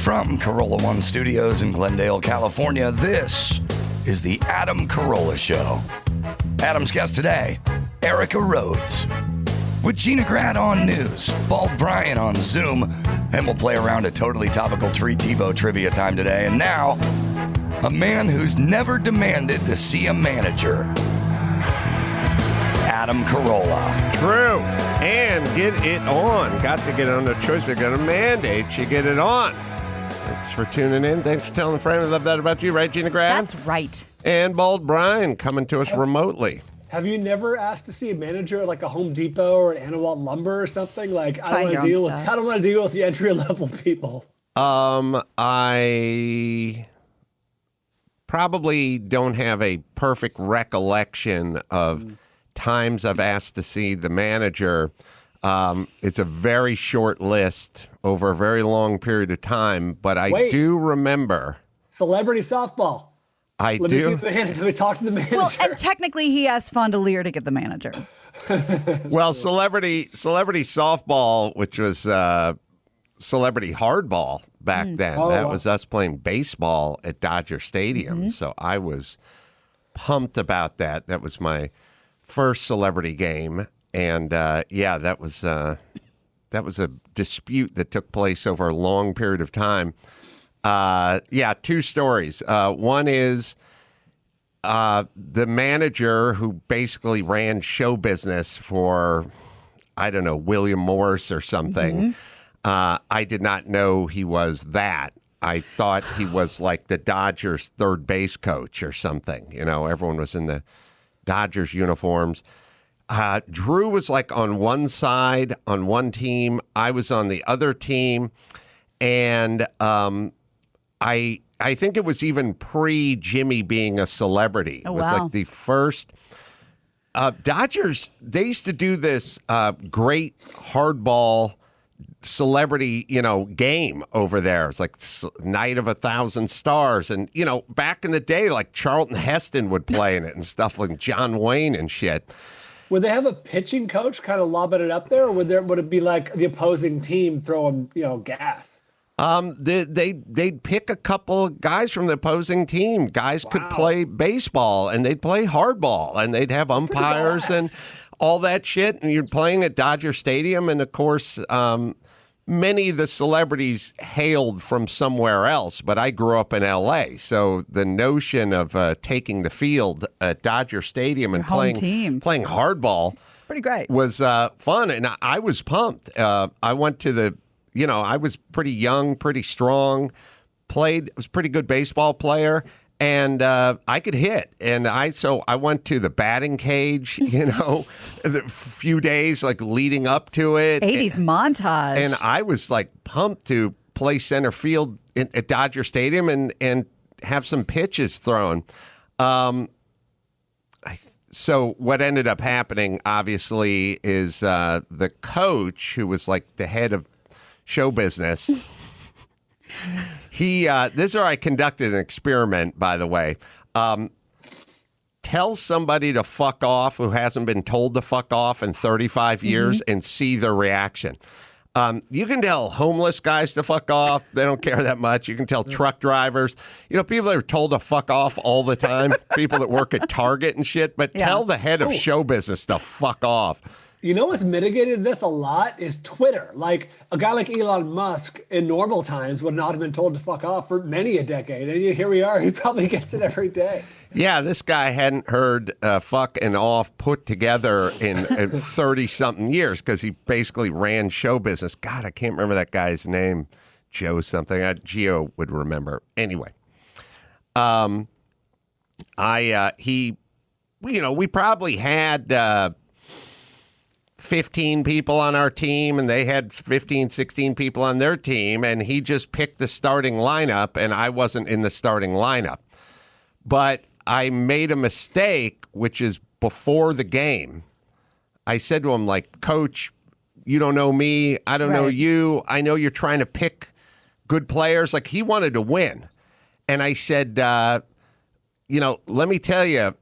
From Carolla One Studios in Glendale, California, this is the Adam Carolla Show. Adam's guest today, Erica Rhodes. With Gina Grad on news, Bald Brian on Zoom, and we'll play around a Totally Topical Tivo Trivia time today. And now, a man who's never demanded to see a manager, Adam Carolla. True. And get it on. Got to get on the choice. We're going to mandate you get it on. Thanks for tuning in. Thanks for telling a friend. I love that about you, right, Gina Grad? That's right. And Bald Brian coming to us remotely. Have you never asked to see a manager at like a Home Depot or an Anawalt Lumber or something? Like, I don't want to deal with the entry level people. I probably don't have a perfect recollection of times I've asked to see the manager. It's a very short list over a very long period of time, but I do remember. Celebrity softball. Let me talk to the manager. Well, and technically he asked Fondelier to get the manager. Well, celebrity softball, which was celebrity hardball back then. That was us playing baseball at Dodger Stadium. So I was pumped about that. That was my first celebrity game. And that was a dispute that took place over a long period of time. Two stories. One is the manager who basically ran show business for, I don't know, William Morris or something. I did not know he was that. I thought he was like the Dodgers third base coach or something. You know, everyone was in the Dodgers uniforms. Drew was like on one side, on one team. I was on the other team. And I think it was even pre-Jimmy being a celebrity. It was like the first. Dodgers, they used to do this great hardball celebrity, game over there. It's like Night of 1,000 Stars. And, back in the day, like Charlton Heston would play in it and stuff like John Wayne and shit. Would they have a pitching coach kind of lobbing it up there, or would it be like the opposing team throwing, gas? They'd pick a couple of guys from the opposing team. Guys could play baseball, and they'd play hardball, and they'd have umpires and all that shit. And you're playing at Dodger Stadium, and of course, many of the celebrities hailed from somewhere else, but I grew up in L.A., so the notion of taking the field at Dodger Stadium and playing hardball, it's pretty great, was fun, and I was pumped. I went to I was pretty young, pretty strong, was a pretty good baseball player, and I could hit. And so I went to the batting cage, the few days like leading up to it. 80s montage. And I was like pumped to play center field at Dodger Stadium and have some pitches thrown. So what ended up happening, obviously, is the coach, who was like the head of show business. This is where I conducted an experiment, by the way. Tell somebody to fuck off who hasn't been told to fuck off in 35 years and see their reaction. You can tell homeless guys to fuck off. They don't care that much. You can tell truck drivers. People that are told to fuck off all the time, people that work at Target and shit, but tell the head of show business to fuck off. You know what's mitigated this a lot is Twitter. Like a guy like Elon Musk in normal times would not have been told to fuck off for many a decade. And here we are. He probably gets it every day. Yeah, this guy hadn't heard fuck and off put together in 30-something years because he basically ran show business. God, I can't remember that guy's name. Joe something. Gio would remember. Anyway, we probably had 15 people on our team, and they had 15, 16 people on their team, and he just picked the starting lineup, and I wasn't in the starting lineup. But I made a mistake, which is before the game. I said to him, like, Coach, you don't know me. I don't know you. I know you're trying to pick good players. Like, he wanted to win. And I said, let me tell you,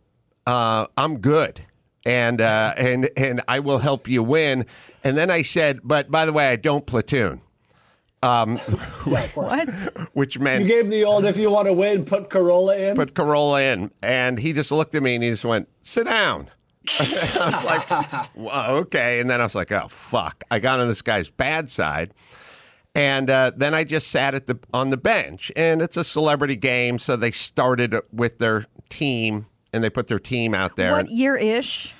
I'm good. And I will help you win. And then I said, but by the way, I don't platoon. Yeah, of course. What? which You meant gave him the old, if you want to win, put Carolla in. put Carolla in. And he just looked at me and he just went, sit down. I was like, well, okay. And then I was like, oh, fuck. I got on this guy's bad side. And then I just sat on the bench. And it's a celebrity game, so they started with their team, and they put their team out there. What year-ish?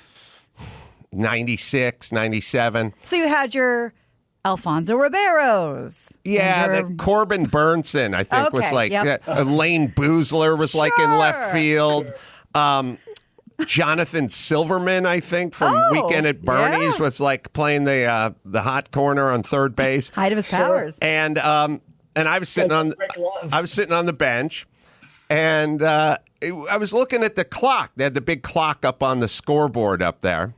96, 97. So you had your Alfonso Ribeiros. Yeah, and your- the Corbin Burnson, I think, was Okay, like, yep. Elaine Boozler was like in left Sure. field. Jonathan Silverman, I think, from Oh, Weekend at Bernie's yeah. was like playing the hot corner on third base. height of his powers. And I was sitting on the bench, and I was looking at the clock. They had the big clock up on the scoreboard up there,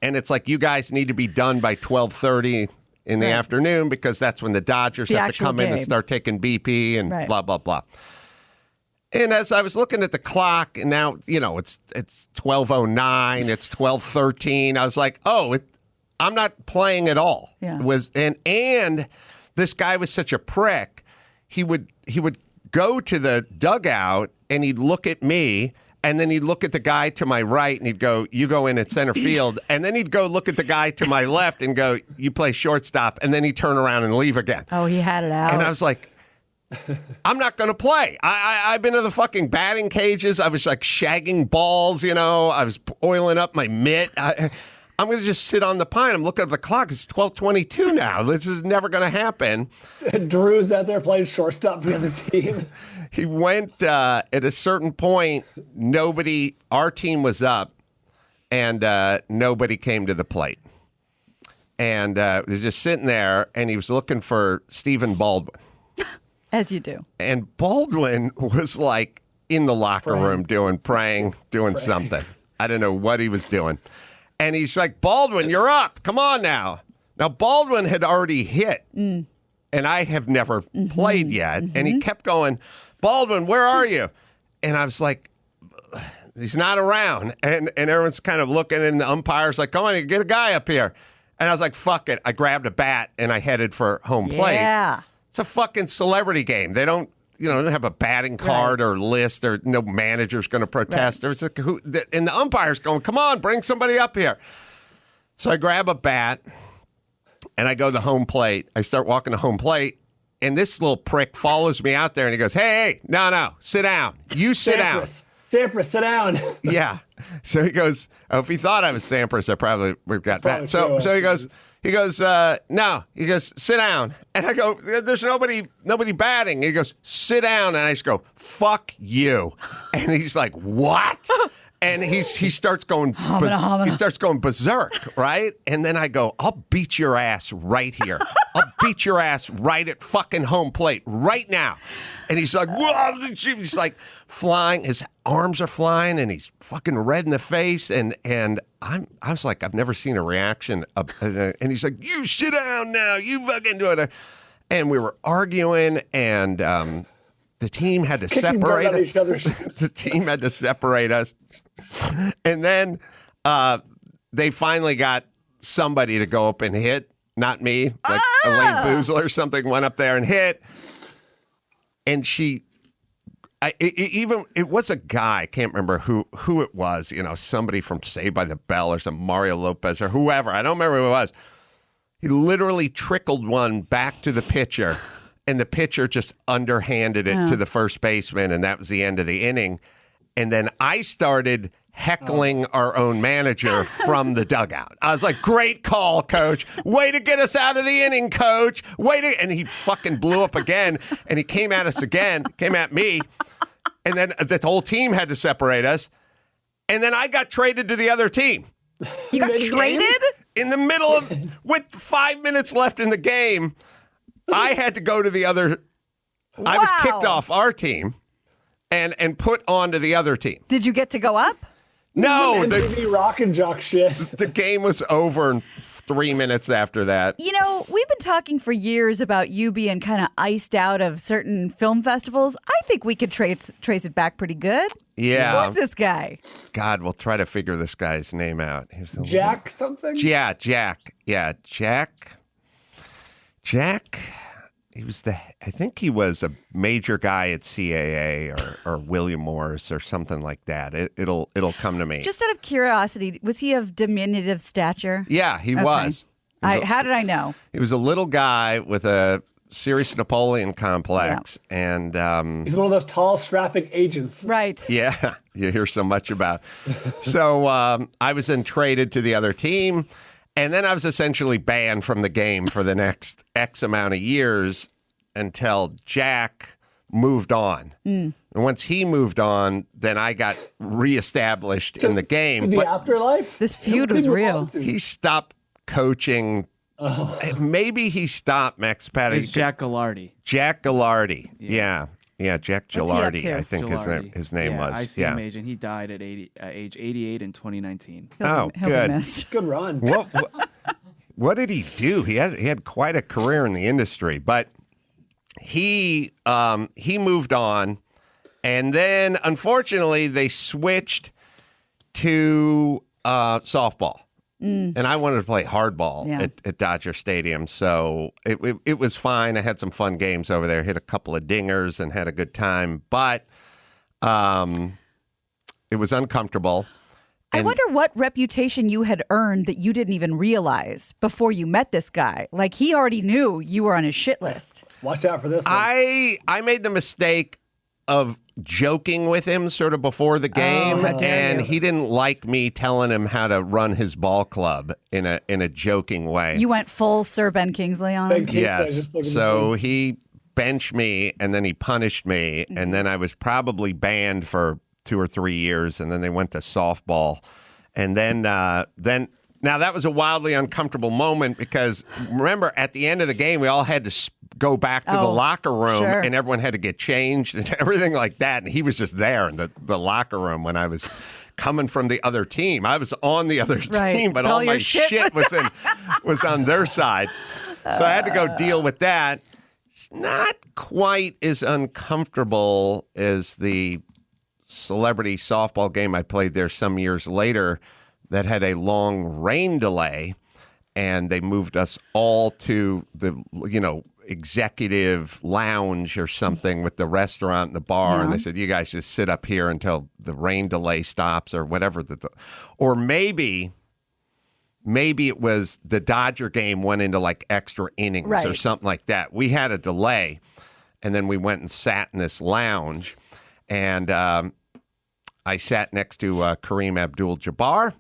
and it's like, you guys need to be done by 12:30 in the afternoon, because that's when the Dodgers The have to actual come in and game. start taking BP and Right. blah blah blah. And as I was looking at the clock, and now, it's 12:09, it's 12:13. I was like, I'm not playing at all. Yeah. And this guy was such a prick. He would go to the dugout and he'd look at me, and then he'd look at the guy to my right and he'd go, you go in at center field. And then he'd go look at the guy to my left and go, you play shortstop. And then he'd turn around and leave again. Oh, he had it out. And I was like, I'm not going to play. I've been to the fucking batting cages. I was like shagging balls, I was oiling up my mitt. I'm going to just sit on the pine. I'm looking at the clock. It's 12:22 now. This is never going to happen. Drew's out there playing shortstop for the other team. He went at a certain point. Our team was up, and nobody came to the plate. And he was just sitting there, and he was looking for Stephen Baldwin. As you do. And Baldwin was like in the locker room doing something. I don't know what he was doing. And he's like, Baldwin, you're up. Come on now. Now, Baldwin had already hit, and I have never played yet. And he kept going, Baldwin, where are you? And I was like, he's not around. And everyone's kind of looking, and the umpire's like, come on, get a guy up here. And I was like, fuck it. I grabbed a bat, and I headed for home plate. Yeah. It's a fucking celebrity game. They don't have a batting card or list, or no manager's going to protest. There's and the umpire's going, come on, bring somebody up here. So I grab a bat and I go to home plate. I start walking to home plate, and this little prick follows me out there, and he goes, hey, no, sit down. You sit down. Sampras, sit down. Yeah. So he goes, if he thought I was Sampras, I probably would have got that. So he goes, no. He goes, sit down. And I go, there's nobody batting. And he goes, sit down. And I just go, fuck you. And he's like, what? And he starts going, he starts going berserk, right? And then I go, I'll beat your ass right here. I'll beat your ass right at fucking home plate right now. And he's like, whoa, he's like flying. His arms are flying, and he's fucking red in the face. And I was like, I've never seen a reaction. And he's like, you sit down now. You fucking do it. And we were arguing, and the team had to separate us. The team had to separate us. And then they finally got somebody to go up and hit, not me. Like Elaine Boozler or something went up there and hit. And it was a guy, I can't remember who it was, somebody from Saved by the Bell or some Mario Lopez or whoever. I don't remember who it was. He literally trickled one back to the pitcher, and the pitcher just underhanded it to the first baseman, and that was the end of the inning. And then I started heckling our own manager from the dugout. I was like, great call, coach. Way to get us out of the inning, coach. And he fucking blew up again, and he came at us again, came at me. And then the whole team had to separate us. And then I got traded to the other team. You got traded? In the middle of, with 5 minutes left in the game, I had to go to the other. Wow. I was kicked off our team and put onto the other team. Did you get to go up? No. MTV Rock and Jock shit. The game was over in 3 minutes after that. We've been talking for years about you being kind of iced out of certain film festivals. I think we could trace it back pretty good. Yeah. Who's this guy? God, we'll try to figure this guy's name out. Jack something? Yeah, Jack. Yeah, Jack. I think he was a major guy at CAA or William Morris or something like that. It'll come to me. Just out of curiosity, was he of diminutive stature? Yeah, he was. How did I know? He was a little guy with a serious Napoleon complex, and he's one of those tall, strapping agents. Right. Yeah, you hear so much about. So I was then traded to the other team. And then I was essentially banned from the game for the next X amount of years until Jack moved on. And once he moved on, then I got reestablished in the game. The afterlife? This feud was real. He stopped coaching. Maybe he stopped, Max Patty. It's Jack Gallardi. Jack Gallardi. Yeah, Jack What's he up Gilardi, to? I think his name was. ICM agent. He died at age 88 in 2019. He'll good. be missed. Good run. What did he do? He had quite a career in the industry, but he moved on, and then unfortunately they switched to softball. And I wanted to play hardball at Dodger Stadium, so it was fine. I had some fun games over there, hit a couple of dingers and had a good time, but it was uncomfortable. I wonder what reputation you had earned that you didn't even realize before you met this guy. Like, he already knew you were on his shit list. Watch out for this one. I made the mistake of joking with him sort of before the game, and he didn't like me telling him how to run his ball club in a joking way. You went full Sir Ben Kingsley on him? Yes. So he benched me, and then he punished me, and then I was probably banned for 2 or 3 years, and then they went to softball, and then now that was a wildly uncomfortable moment because remember at the end of the game we all had to go back to the locker room and everyone had to get changed and everything like that, and he was just there in the locker room when I was coming from the other team. I was on the other team, but all my shit was on their side, so I had to go deal with that. It's not quite as uncomfortable as the celebrity softball game I played there some years later that had a long rain delay, and they moved us all to the executive lounge or something with the restaurant and the bar, and they said, you guys just sit up here until the rain delay stops or whatever. Or maybe it was the Dodger game went into like extra innings or something like that. We had a delay, and then we went and sat in this lounge. And I sat next to Kareem Abdul-Jabbar,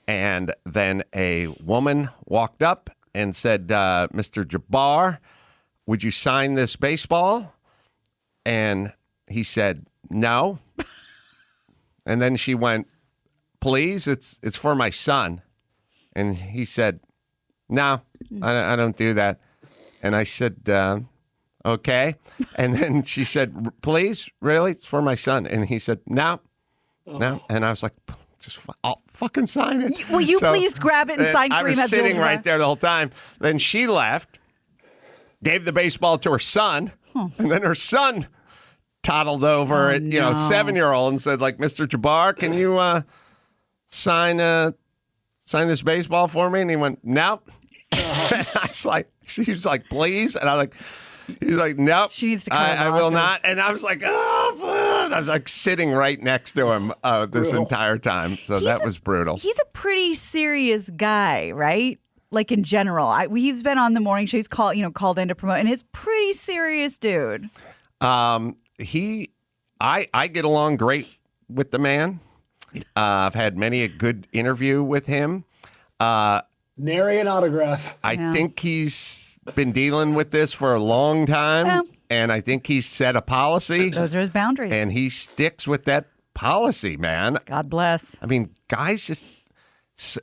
and then a woman walked up and said, Mr. Jabbar, would you sign this baseball? And he said, no. And then she went, please, it's for my son. And he said, no, I don't do that. And I said, okay. And then she said, please, really? It's for my son. And he said, no. And I was like, I'll fucking sign it. Will you please grab it and sign Kareem Abdul-Jabbar? I was sitting right there the whole time. Then she left, gave the baseball to her son, and then her son toddled over at 7-year-old and said, like, Mr. Jabbar, can you sign this baseball for me? And he went, no. She was like, please. And I was like, he's like, nope. She needs to call I will not. And I was like, I was like sitting right next to him this entire time. So that was brutal. He's a pretty serious guy, right? Like in general. He's been on the morning show. He's called in to promote, and he's pretty serious dude. I get along great with the man. I've had many a good interview with him. Nary an autograph. I think he's been dealing with this for a long time, and I think he's set a policy. Those are his boundaries. And he sticks with that policy, man. God bless. I mean, guys just...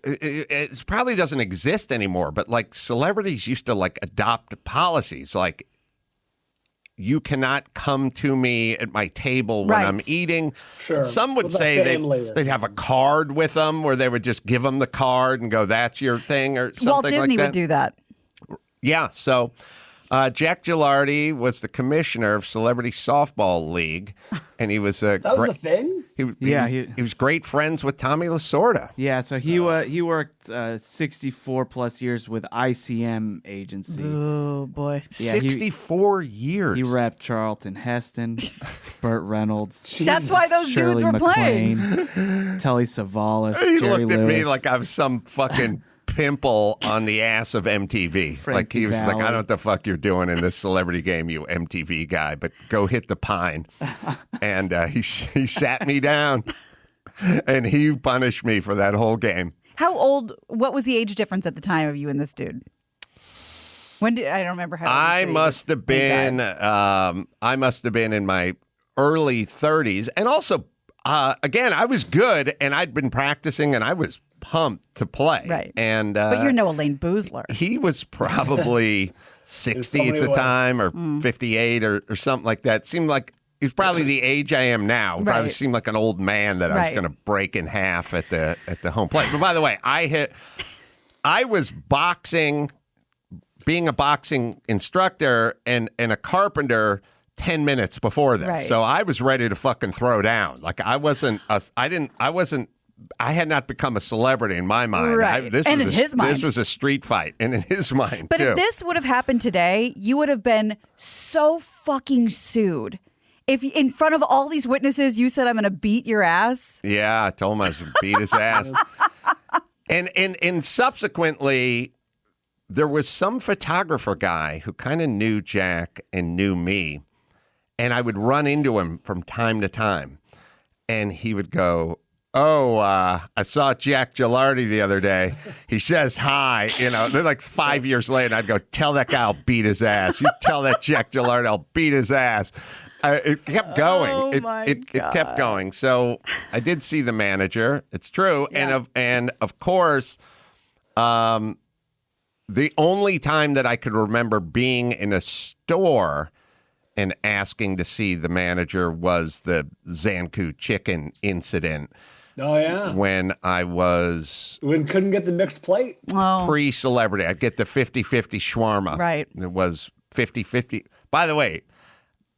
It probably doesn't exist anymore, but like celebrities used to like adopt policies like you cannot come to me at my table when I'm eating. Sure. Some would say they'd have a card with them where they would just give them the card and go, that's your thing or something like that. Walt Disney would do that. Yeah. So Jack Gilardi was the commissioner of Celebrity Softball League, and he was a That was a thing? He was great friends with Tommy Lasorda. Yeah, so he worked 64 plus years with ICM agency. Oh boy. Yeah, 64 years. He repped Charlton Heston, Burt Reynolds. That's why those Shirley dudes were playing. MacLaine, Telly Savalas, He Jerry looked at Lewis. me like I was some fucking pimple on the ass of MTV. Frankie like he was like, I Valli. don't know what the fuck you're doing in this celebrity game, you MTV guy, but go hit the pine. And he sat me down, and he punished me for that whole game. How old? What was the age difference at the time of you and this dude? When did I don't remember how? I must have been in my early 30s, and also again, I was good, and I'd been practicing, and I was pumped to play. Right. And But you're no Elaine Boozler. he was probably 60 In so at the many ways. time, or 58 or something like that. Seemed like he's probably the age I am now. Probably Right. seemed like an old man that I was Right. going to break in half at the home plate. But by the way, I was boxing, being a boxing instructor and a carpenter 10 minutes before this. Right. So I was ready to fucking throw down. Like I had not become a celebrity in my mind. Right. And in his mind. This was a street fight, and in his mind, But too. if this would have happened today, you would have been so fucking sued. If in front of all these witnesses, you said, I'm going to beat your ass. Yeah, I told him I was going to beat his ass. And subsequently, there was some photographer guy who kind of knew Jack and knew me, and I would run into him from time to time, and he would go, "Oh, I saw Jack Gilardi the other day. He says hi." You know, they're like 5 years later, and I'd go, "Tell that guy I'll beat his ass. You tell that Jack Gilardi I'll beat his ass." It kept going. Oh, It my kept going. So I did see the manager. It's true, and of course, the only time that I could remember being in a store and asking to see the manager was the Zanku chicken incident. Oh, yeah. When I was We couldn't get the mixed plate. Oh, pre-celebrity. I'd get the 50-50 shawarma. Right. It was 50-50. By the way,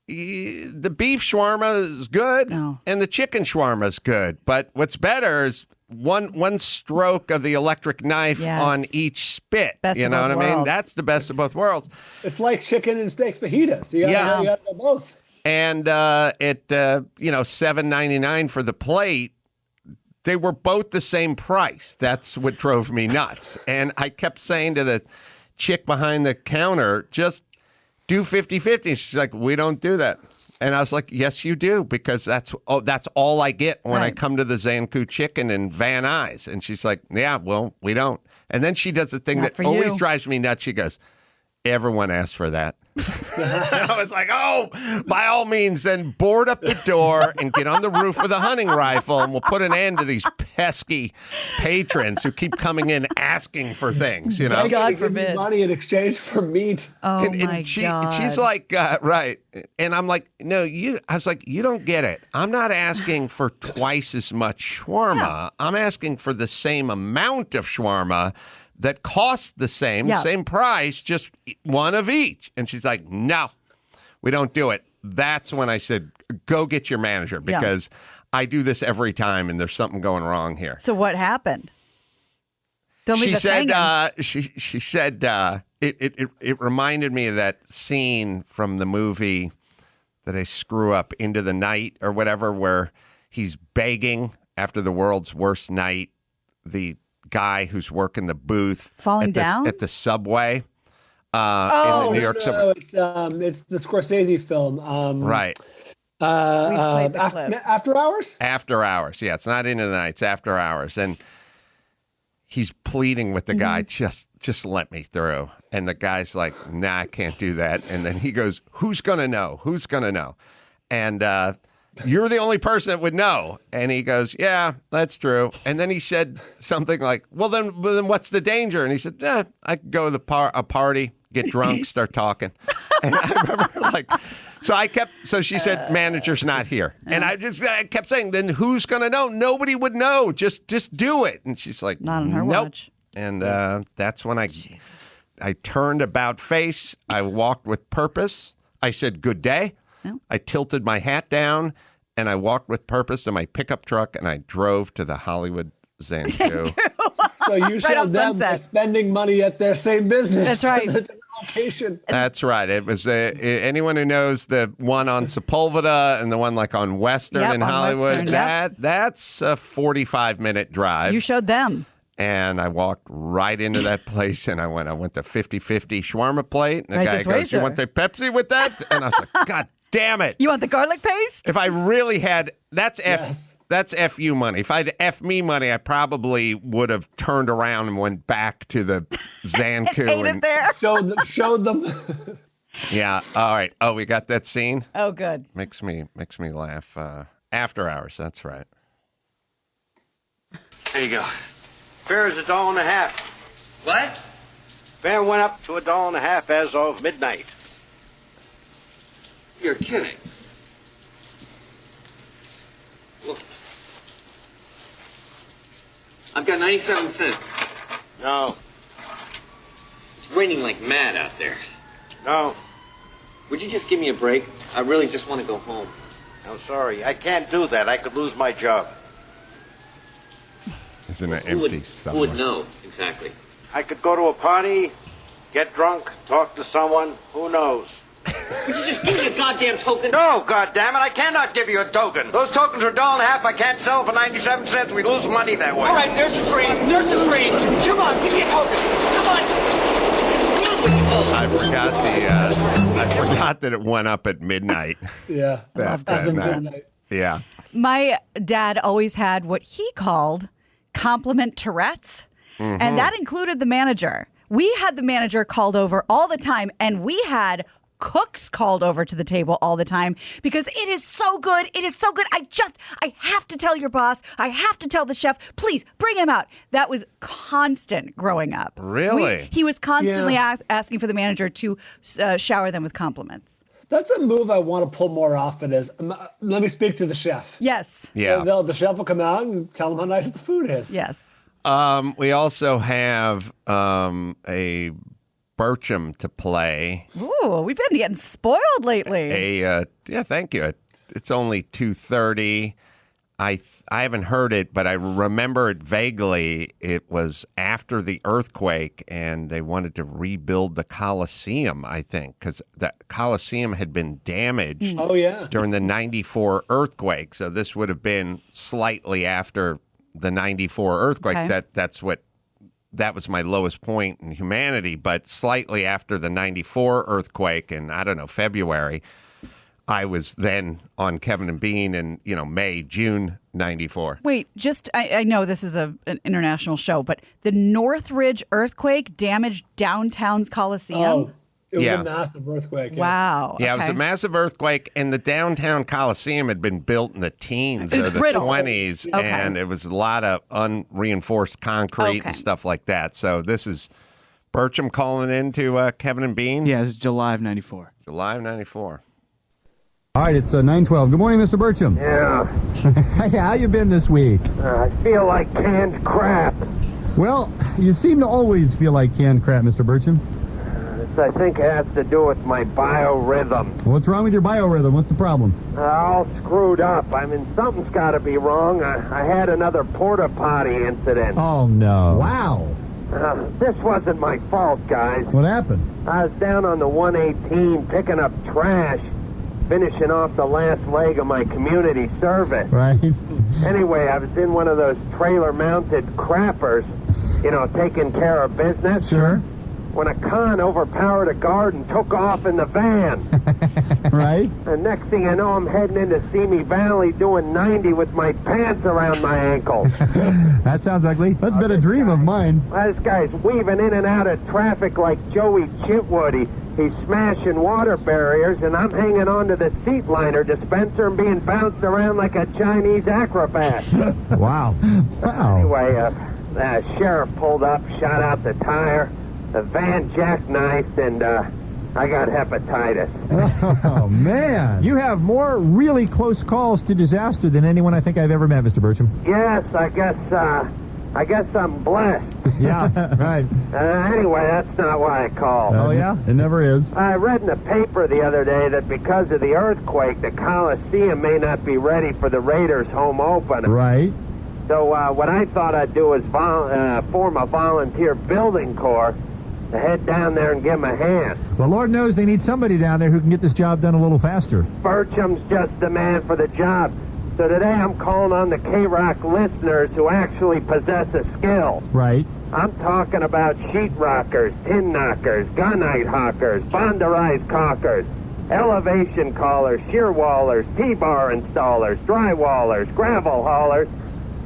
the beef shawarma is good, No. and the chicken shawarma is good. But what's better is one stroke of the electric knife Yes. on each spit. Best you of know both what I mean? worlds. That's the best of both worlds. It's like chicken and steak fajitas. You Yeah. gotta know both. And at $7.99 for the plate, they were both the same price. That's what drove me nuts. And I kept saying to the chick behind the counter, just do 50-50. She's like, we don't do that. And I was like, yes, you do, because that's all I get when I Right. come to the Zanku Chicken in Van Nuys. And she's like, yeah, well, we don't. And then she does the thing Not that for always you. drives me nuts. She goes, everyone asks for that. And I was like, oh, by all means, then board up the door and get on the roof with a hunting rifle, and we'll put an end to these pesky patrons who keep coming in asking for things, you know? I gotta God give you forbid. money in exchange for meat. oh And my God. she's like, right. And I'm like, no, I was like, you don't get it. I'm not asking for twice as much shawarma. I'm asking for the same amount of shawarma that costs the same price, just one of each. And she's like, no, we don't do it. That's when I said, go get your manager, because I do this every time and there's something going wrong here. So what happened? Don't leave She us said, hanging. she said, it reminded me of that scene from the movie that I screw up, Into the Night or whatever, where he's begging after the world's worst night, the guy who's working the booth Falling at the, down? at the subway in Oh, the New York subway. It's the Scorsese film. Right. played the clip. After Hours? After Hours. Yeah, it's not Into the Night, it's After Hours. And he's pleading with the guy, just let me through. And the guy's like, nah, I can't do that. And then he goes, who's going to know? Who's going to know? And you're the only person that would know. And he goes, yeah, that's true. And then he said something like, well, then what's the danger? And he said, I could go to a party, get drunk, start talking. And I remember so she said, manager's not here. And I kept saying, then who's going to know? Nobody would know. Just do it. And she's like, Not on her nope. watch. And that's when I I turned about face. I walked with purpose. I said, good day. Oh. I tilted my hat down, and I walked with purpose to my pickup truck, and I drove to the Hollywood Zanku. So you Right showed off them by Sunset. spending money at their same business. That's right. As a different location. That's right. It was anyone who knows the one on Sepulveda and the one like on Western Yep, in on Hollywood. Western, yep. That's a 45-minute drive. You showed them. And I walked right into that place, and I went to 50-50 shawarma plate, and the Right guy this way, goes, "You sir." want the Pepsi with that?" And I was like, "God damn it!" You want the garlic paste? If I really had, that's Yes. that's FU money. If I had F me money, I probably would have turned around and went back to the Zanku. Ate it there. Showed them. Yeah. All right. Oh, we got that scene. Oh, good. Makes me laugh. After hours. That's right. There you go. Fare is $1.50. What? Fare went up to $1.50 as of midnight. You're kidding. Well, I've got 97 cents. No, It's raining like mad out there. no, Would you just give me a break? I really just want to go home. I'm sorry. I can't do that. I could lose my job. It's in an Who would, empty who would somewhere. know exactly? I could go to a party, get drunk, talk to someone. Who knows? Would you just give me a goddamn token? No, goddammit, I cannot give you a token. Those tokens are $1.50. I can't sell them for 97 cents. We lose money that way. All right, there's the train. There's the train. Come on, give me a token. Come on. What's wrong with you? I forgot that it went up at midnight. Yeah. That As of night. midnight. Yeah. My dad always had what he called compliment Tourette's, and that included the manager. We had the manager called over all the time, and we had cooks called over to the table all the time because it is so good. It is so good. I have to tell your boss. I have to tell the chef. Please bring him out. That was constant growing up. Really? He was constantly Yeah. asking for the manager to shower them with compliments. That's a move I want to pull more often. Let me speak to the chef. Yes. Yeah. The chef will come out and tell them how nice the food is. Yes. We also have a Birchum to play. Ooh, we've been getting spoiled lately. Yeah, thank you. It's only 2:30. I haven't heard it, but I remember it vaguely. It was after the earthquake, and they wanted to rebuild the Coliseum, I think, because the Coliseum had been damaged Oh, yeah. during the 94 earthquake. So this would have been slightly after the 94 earthquake. Okay. That was my lowest point in humanity, but slightly after the 94 earthquake in, I don't know, February, I was then on Kevin and Bean in, May, June 94. Wait, I know this is an international show, but the Northridge earthquake damaged downtown's Coliseum? Oh, it was Yeah. a massive earthquake. Yeah. Wow. Yeah, it was okay. a massive earthquake, and the downtown Coliseum had been built in the teens or the Brittle. 20s, Okay. and it was a lot of unreinforced concrete Okay. and stuff like that. So this is Birchum calling in to Kevin and Bean. Yeah, it's July of '94. July of 94. All right, it's 9:12. Good morning, Mr. Birchum. Yeah, Hey, how you been this week? I feel like canned crap. Well, you seem to always feel like canned crap, Mr. Birchum. This, I think, has to do with my biorhythm. What's wrong with your biorhythm? What's the problem? All screwed up. I mean, something's got to be wrong. I had another porta potty incident. Oh, no. Wow. This wasn't my fault, guys. What happened? I was down on the 118 picking up trash, finishing off the last leg of my community service. Right? Anyway, I was in one of those trailer-mounted crappers, taking care of business. Sure. When a con overpowered a guard and took off in the van. Right? And next thing I know, I'm heading into Simi Valley doing 90 with my pants around my ankles. That sounds ugly. That's been a dream of mine. Well, this guy's weaving in and out of traffic like Joey Chitwood. He's smashing water barriers, and I'm hanging onto the seat liner dispenser and being bounced around like a Chinese acrobat. Wow. Wow. Anyway, the sheriff pulled up, shot out the tire, the van jackknifed, and I got hepatitis. Oh, man. You have more really close calls to disaster than anyone I think I've ever met, Mr. Birchum. Yes, I guess I guess I'm blessed. Yeah, right. Anyway, that's not why I called. Oh, yeah? It never is. I read in the paper the other day that because of the earthquake, the Coliseum may not be ready for the Raiders' home opener. Right. So what I thought I'd do is form a volunteer building corps to head down there and give them a hand. Well, Lord knows they need somebody down there who can get this job done a little faster. Birchum's just the man for the job. So today I'm calling on the KROQ listeners who actually possess a skill. Right. I'm talking about sheetrockers, tin knockers, gunite hawkers, bonderized caulkers, elevation callers, shear wallers, T-bar installers, drywallers, gravel haulers,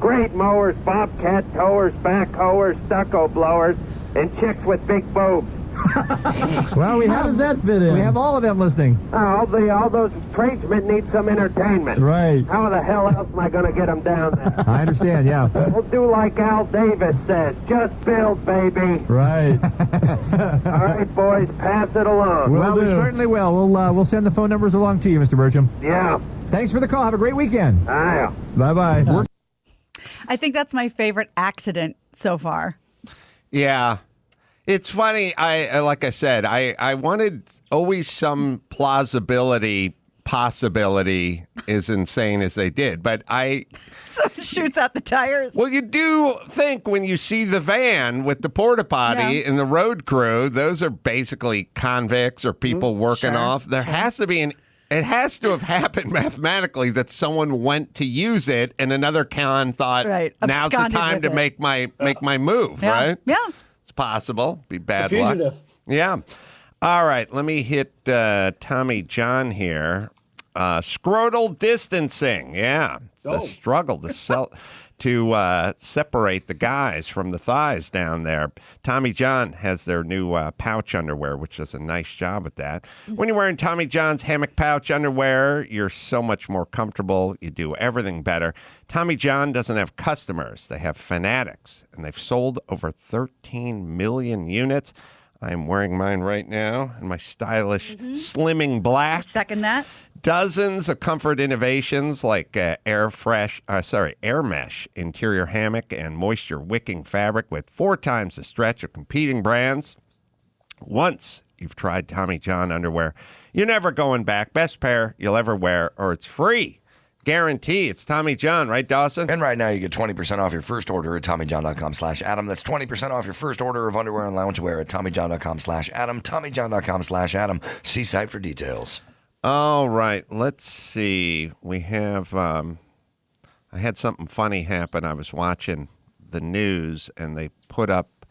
grate mowers, bobcat towers, backhoers, stucco blowers, and chicks with big boobs. Well, how does that fit in? We have all of them listening. All those tradesmen need some entertainment. Right. How the hell else am I going to get them down there? I understand, yeah. We'll do like Al Davis says, just build, baby. Right. All right, boys, pass it along. Well, we certainly will. We'll send the phone numbers along to you, Mr. Birchum. Yeah. Thanks for the call. Have a great weekend. Yeah. Bye-bye. I think that's my favorite accident so far. Yeah. It's funny. Like I said, I wanted always some plausibility, possibility, as insane as they did. But Someone shoots out the tires. well, you do think when you see the van with the porta potty and the road crew, those are basically convicts or people working off. There has to be it has to have happened mathematically that someone went to use it and another con thought, now's the time to make my move, right? Yeah. It's possible. Be bad The luck. fugitive. Yeah. All right. Let me hit Tommy John here. Scrotal distancing. Yeah. It's a struggle to separate the guys from the thighs down there. Tommy John has their new pouch underwear, which does a nice job at that. When you're wearing Tommy John's hammock pouch underwear, you're so much more comfortable. You do everything better. Tommy John doesn't have customers. They have fanatics, and they've sold over 13 million units. I'm wearing mine right now in my stylish slimming black. Second that. Dozens of comfort innovations like Air Mesh interior hammock and moisture wicking fabric with 4 times the stretch of competing brands. Once you've tried Tommy John underwear, you're never going back. Best pair you'll ever wear, or it's free. Guarantee. It's Tommy John, right, Dawson? And right now you get 20% off your first order at TommyJohn.com/Adam. That's 20% off your first order of underwear and loungewear at TommyJohn.com/Adam. TommyJohn.com/Adam. See site for details. All right. Let's see. We have, I had something funny happen. I was watching the news and they put up a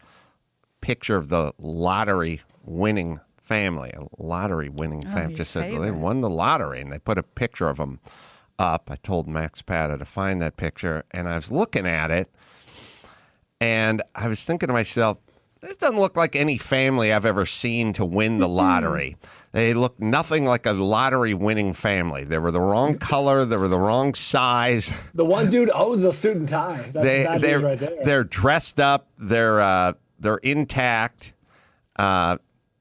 picture of the lottery winning family. A lottery winning family. Just said they won the lottery and they put a picture of them up. I told Max Pata to find that picture, and I was looking at it, and I was thinking to myself, this doesn't look like any family I've ever seen to win the lottery. They look nothing like a lottery-winning family. They were the wrong color. They were the wrong size. The one dude owns a suit and tie. That's they're right there. They're dressed up. They're intact.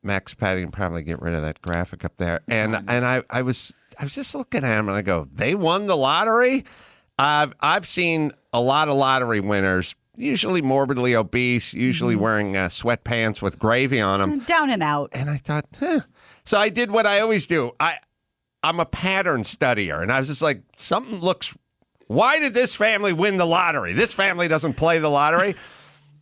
Max Pata can probably get rid of that graphic up there. And I was just looking at him and I go, they won the lottery? I've seen a lot of lottery winners, usually morbidly obese, usually wearing sweatpants with gravy on them. Down and out. And I thought, So I did what I always do. I'm a pattern studier. And I was just like, why did this family win the lottery? This family doesn't play the lottery.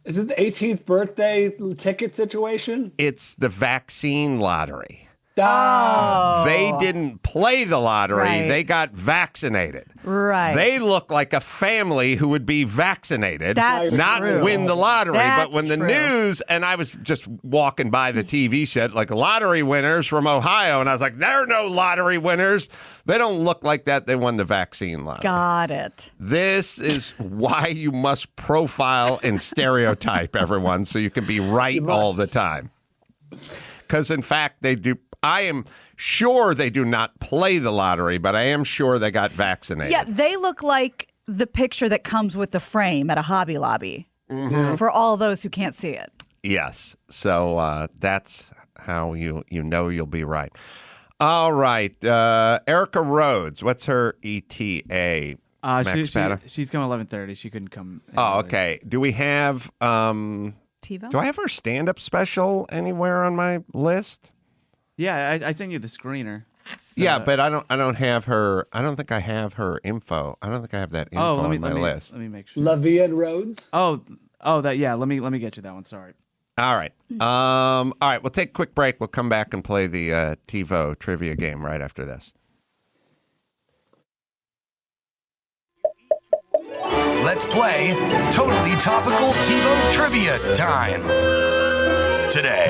Is it the 18th birthday ticket situation? It's the vaccine lottery. Oh. They didn't play the lottery. Right. They got vaccinated. Right. They look like a family who would be vaccinated, That's not true. win the lottery. That's but when the true. news, and I was just walking by the TV set, like lottery winners from Ohio, and I was like, there are no lottery winners. They don't look like that. They won the vaccine lottery. Got it. This is why you must profile and stereotype everyone so you can be right all the time. Because, in fact, they do. I am sure they do not play the lottery, but I am sure they got vaccinated. Yeah, they look like the picture that comes with the frame at a Hobby Lobby for all those who can't see it. Yes. So that's how you know you'll be right. All right. Erica Rhodes, what's her ETA? She's coming 11:30. She couldn't come. Oh, okay. Do we have TiVo? Do I have her stand-up special anywhere on my list? Yeah, I sent you the screener. Yeah, but I don't have her. I don't think I have her info. I don't think I have that info on my list. Let me make sure. Lavia Rhodes. Oh, that. Yeah, let me get you that one. Sorry. All right. All right. We'll take a quick break. We'll come back and play the TiVo trivia game right after this. Let's play Totally Topical TiVo Trivia time today.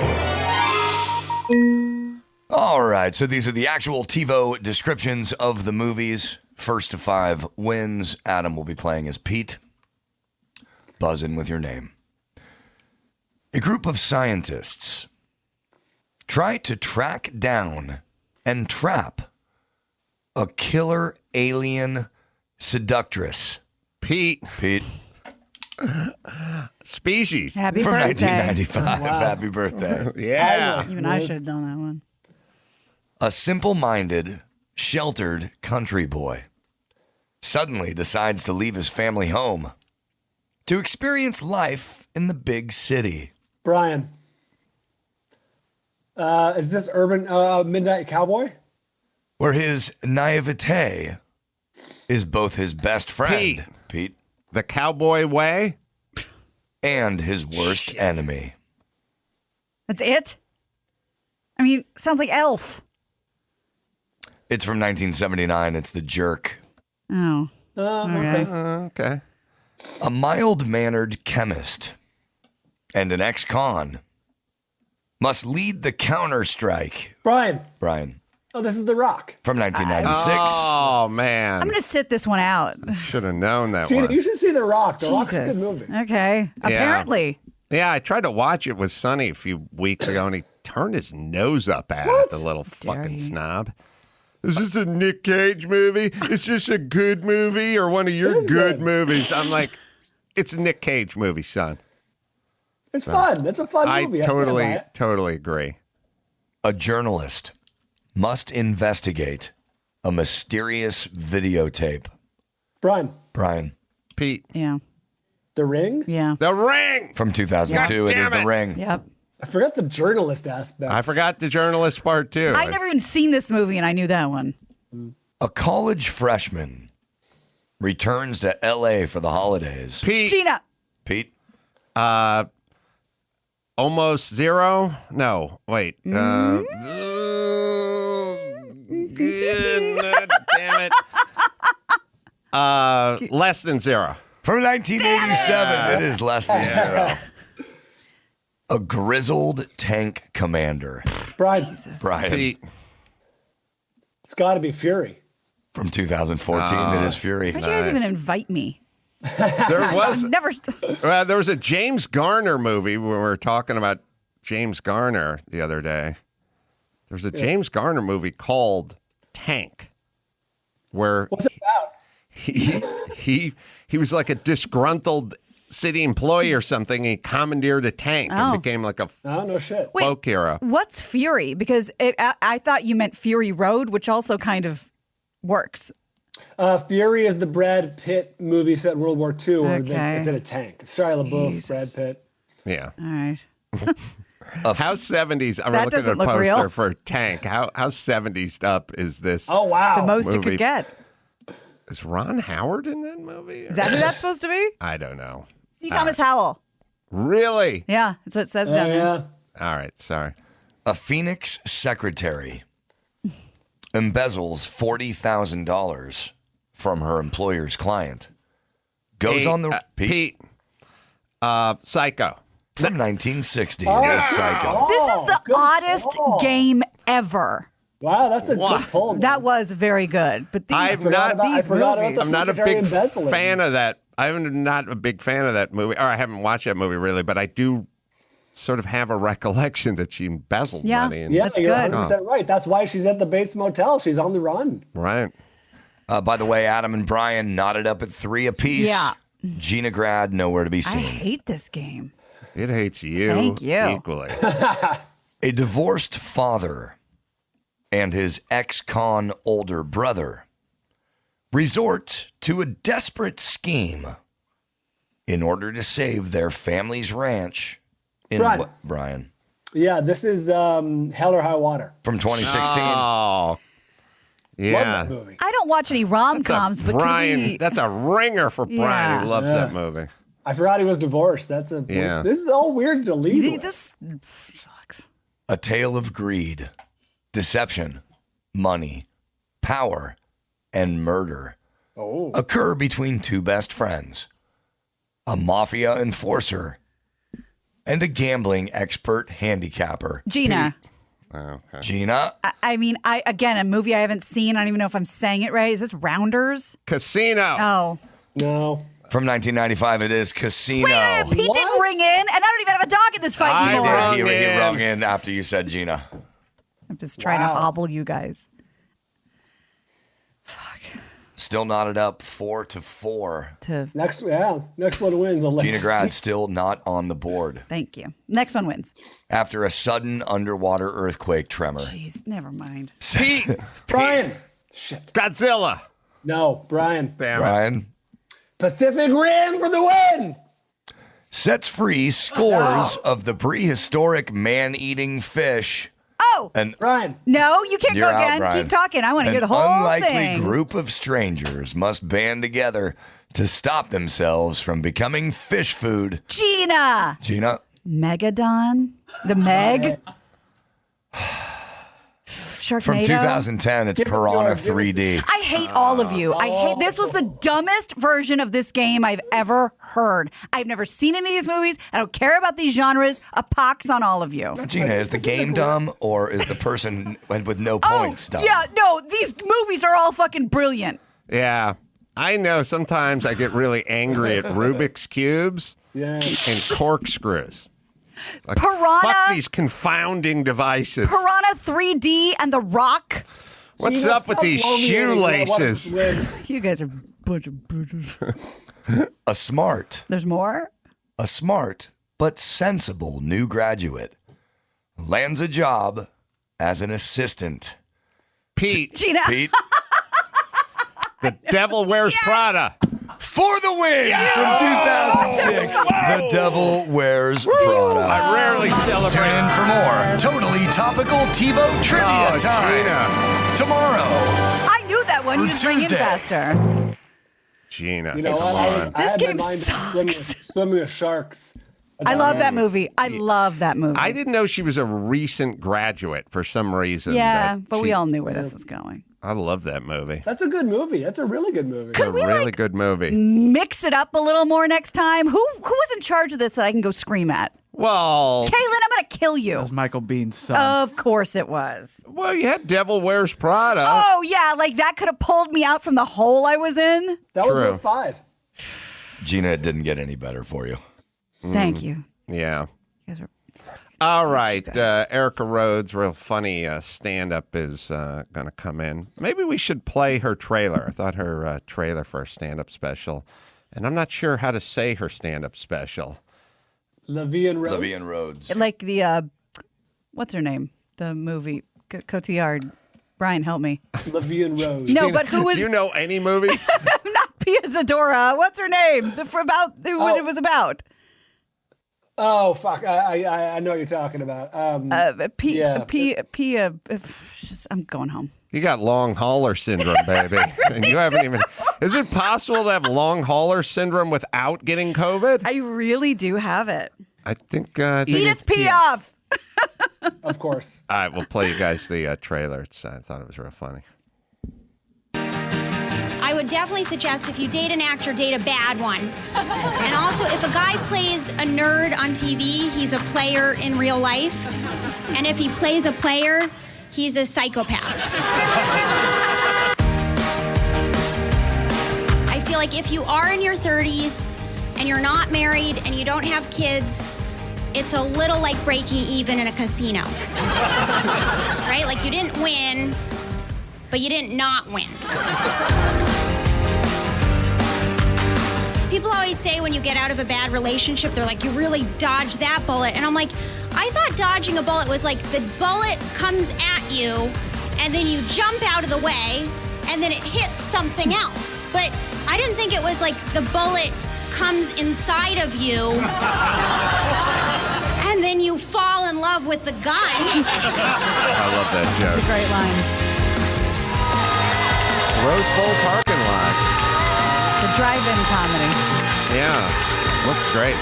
All right, so these are the actual TiVo descriptions of the movies. First to 5 wins. Adam will be playing as Pete. Buzz in with your name. A group of scientists try to track down and trap a killer alien seductress. Pete. Species. Happy From birthday. 1995. Wow. Happy birthday. Yeah. Even I should have done that one. A simple-minded, sheltered country boy suddenly decides to leave his family home to experience life in the big city. Brian. Is this Urban Midnight Cowboy? Where his naivete is both his best friend, Pete, The Cowboy Way. and his worst enemy. That's it? I mean, sounds like Elf. It's from 1979. It's The Jerk. Oh. Okay. Okay. A mild-mannered chemist and an ex-con must lead the counter-strike. Brian. Brian, Oh, this is The Rock. from 1996. Oh, man. I'm going to sit this one out. Should have known that Gina, one. you should see The Rock. The Rock's a good Jesus. movie. Okay. Apparently. Yeah, I tried to watch it with Sonny a few weeks ago, and he turned his nose up at it, the little fucking he? snob. Is this a Nick Cage movie? Is this a good movie or one of your is good good. movies? I'm like, it's a Nick Cage movie, son. It's fun. It's a fun I movie. stand by it. totally agree. A journalist must investigate a mysterious videotape. Brian. Brian, Pete, Yeah. The Ring? Yeah. The Ring. from 2002. God It is damn The it. Ring. Yep. I forgot the journalist aspect. I forgot the journalist part too. I'd never even seen this movie, and I knew that one. A college freshman returns to L.A. for the holidays. Pete, Gina. Pete, Almost Zero? No, wait. Damn it. Less Than Zero. from 1987. It is Less Than Zero. A grizzled tank commander. Brian. Brian, Pete. It's got to be Fury. from 2014. It is Fury. How'd you guys even invite me? There was Never. there was a James Garner movie when we were talking about James Garner the other day. There's a James Garner movie called Tank, where What's it about? he was like a disgruntled city employee or something. And he commandeered a tank Oh. and became like a Oh, no shit. Wait, folk hero. what's Fury? Because I thought you meant Fury Road, which also kind of works. Fury is the Brad Pitt movie set in World War II. Where Okay. it's in a tank. Shia LaBeouf, Jesus. Brad Pitt. Yeah. All right. How 70s? I'm That looking at a doesn't look poster real. for Tank. How 70s up is this? Oh, wow. The most it movie. could get. Is Ron Howard in that movie? Is that who that's supposed to be? I don't know. C. Thomas Howell. Really? Yeah, that's what it says Oh, down there. yeah. All right. Sorry. A Phoenix secretary embezzles $40,000 from her employer's client. Goes on the Pete. Psycho. from 1960. It is Psycho. This is the good oddest call. game ever. Wow, that's a good pull. man. That was very good. But these, I forgot these about movies. the I'm not a secretary big embezzling. fan of that. I'm not a big fan of that movie, or I haven't watched that movie really, but I do sort of have a recollection that she embezzled Yeah. money. And, Yeah, That's you're good. 100% right. That's why she's at the Bates Motel. She's on the run. Right. By the way, Adam and Brian knotted up at 3 apiece. Yeah. Gina Grad, nowhere to be I seen. hate this game. It hates you, Thank you. equally. A divorced father and his ex-con older brother resort to a desperate scheme in order to save their family's ranch in Brian. Yeah, this is Hell or High Water. From 2016. Oh. Yeah. Love that movie. I don't watch any rom-coms, but Brian, that's a ringer for Brian. He loves that movie. I forgot he was divorced. This is all weird to leave with. This sucks. A tale of greed, deception, money, power, and murder occur between two best friends, a mafia enforcer and a gambling expert handicapper. Gina. Okay. Gina. I mean, again, a movie I haven't seen. I don't even know if I'm saying it right. Is this Rounders? Casino. Oh. No. From 1995, it is Casino. Wait, Pete didn't ring in, and I don't even have a dog in this fight anymore. He rung in after you said Gina. I'm just trying to hobble you guys. Fuck. Still knotted up 4-4. Next one wins. Gina Grad still not on the board. Thank you. Next one wins. After a sudden underwater earthquake tremor. Jeez, never mind. Brian. Shit. Godzilla. No, Brian. Damn Brian. Pacific Rim for the win. Sets free scores of the prehistoric man-eating fish. Oh, and Brian. No, you can't go again. Brian. Keep talking. I want to hear the whole unlikely thing. Group of strangers must band together to stop themselves from becoming fish food. Gina. Megadon. The Meg. Sharknado. From 2010, it's Piranha 3D. I hate all of you. This was the dumbest version of this game I've ever heard. I've never seen any of these movies. I don't care about these genres. A pox on all of you. Gina, is the game dumb or is the person with no points dumb? Yeah, no, these movies are all fucking brilliant. Yeah. I know sometimes I get really angry at Rubik's Cubes and corkscrews. Like, Piranha. Fuck these confounding devices. Piranha 3D and The Rock. What's up with these shoelaces? You guys are a bunch of bitches. There's more? A smart but sensible new graduate lands a job as an assistant. Gina. Pete. The Devil Wears Prada. For the win from 2006. The Devil Wears Prada. I rarely celebrate. Tune in for more Totally Topical Tivo Trivia time. Gina. Tomorrow. I knew that one. You just bring in faster. Gina. You know what? This game sucks. Swimming with sharks. I love that movie. I love that movie. I didn't know she was a recent graduate for some reason. Yeah, but we all knew where this was going. I love that movie. That's a good movie. That's a really good movie. It's a really good movie. Mix it up a little more next time. Who was in charge of this that I can go scream at? Well, Kaylin, I'm going to kill you. That was Michael Bean's son. Of course it was. Well, you had Devil Wears Prada. Oh, yeah. Like that could have pulled me out from the hole I was in. That was with 5. Gina, it didn't get any better for you. Thank you. Yeah. You guys are all right. Erica Rhodes, real funny stand-up is going to come in. Maybe we should play her trailer. I thought her trailer for a stand-up special. And I'm not sure how to say her stand-up special. Lavian Rhodes. like the, what's her name? The movie, Cotillard. Brian, help me. Lavian Rhodes. No, but who was... Do you know any movies? Not Pia Zadora. What's her name? Who it was about. Oh, fuck. I know what you're talking about. I'm going home. You got long hauler syndrome, baby. And you haven't even... Is it possible to have long hauler syndrome without getting COVID? I really do have it. I think Edith Piaf. Of course. All right, we'll play you guys the trailer. I thought it was real funny. I would definitely suggest if you date an actor, date a bad one. And also, if a guy plays a nerd on TV, he's a player in real life. And if he plays a player, he's a psychopath. I feel like if you are in your 30s and you're not married and you don't have kids, it's a little like breaking even in a casino. Right? Like you didn't win, but you didn't not win. People always say when you get out of a bad relationship, they're like, you really dodged that bullet. And I'm like, I thought dodging a bullet was like the bullet comes at you and then you jump out of the way and then it hits something else. But I didn't think it was like the bullet comes inside of you and then you fall in love with the gun. I love that joke. It's a great line. Rose Bowl parking lot. The drive-in comedy. Yeah, looks great.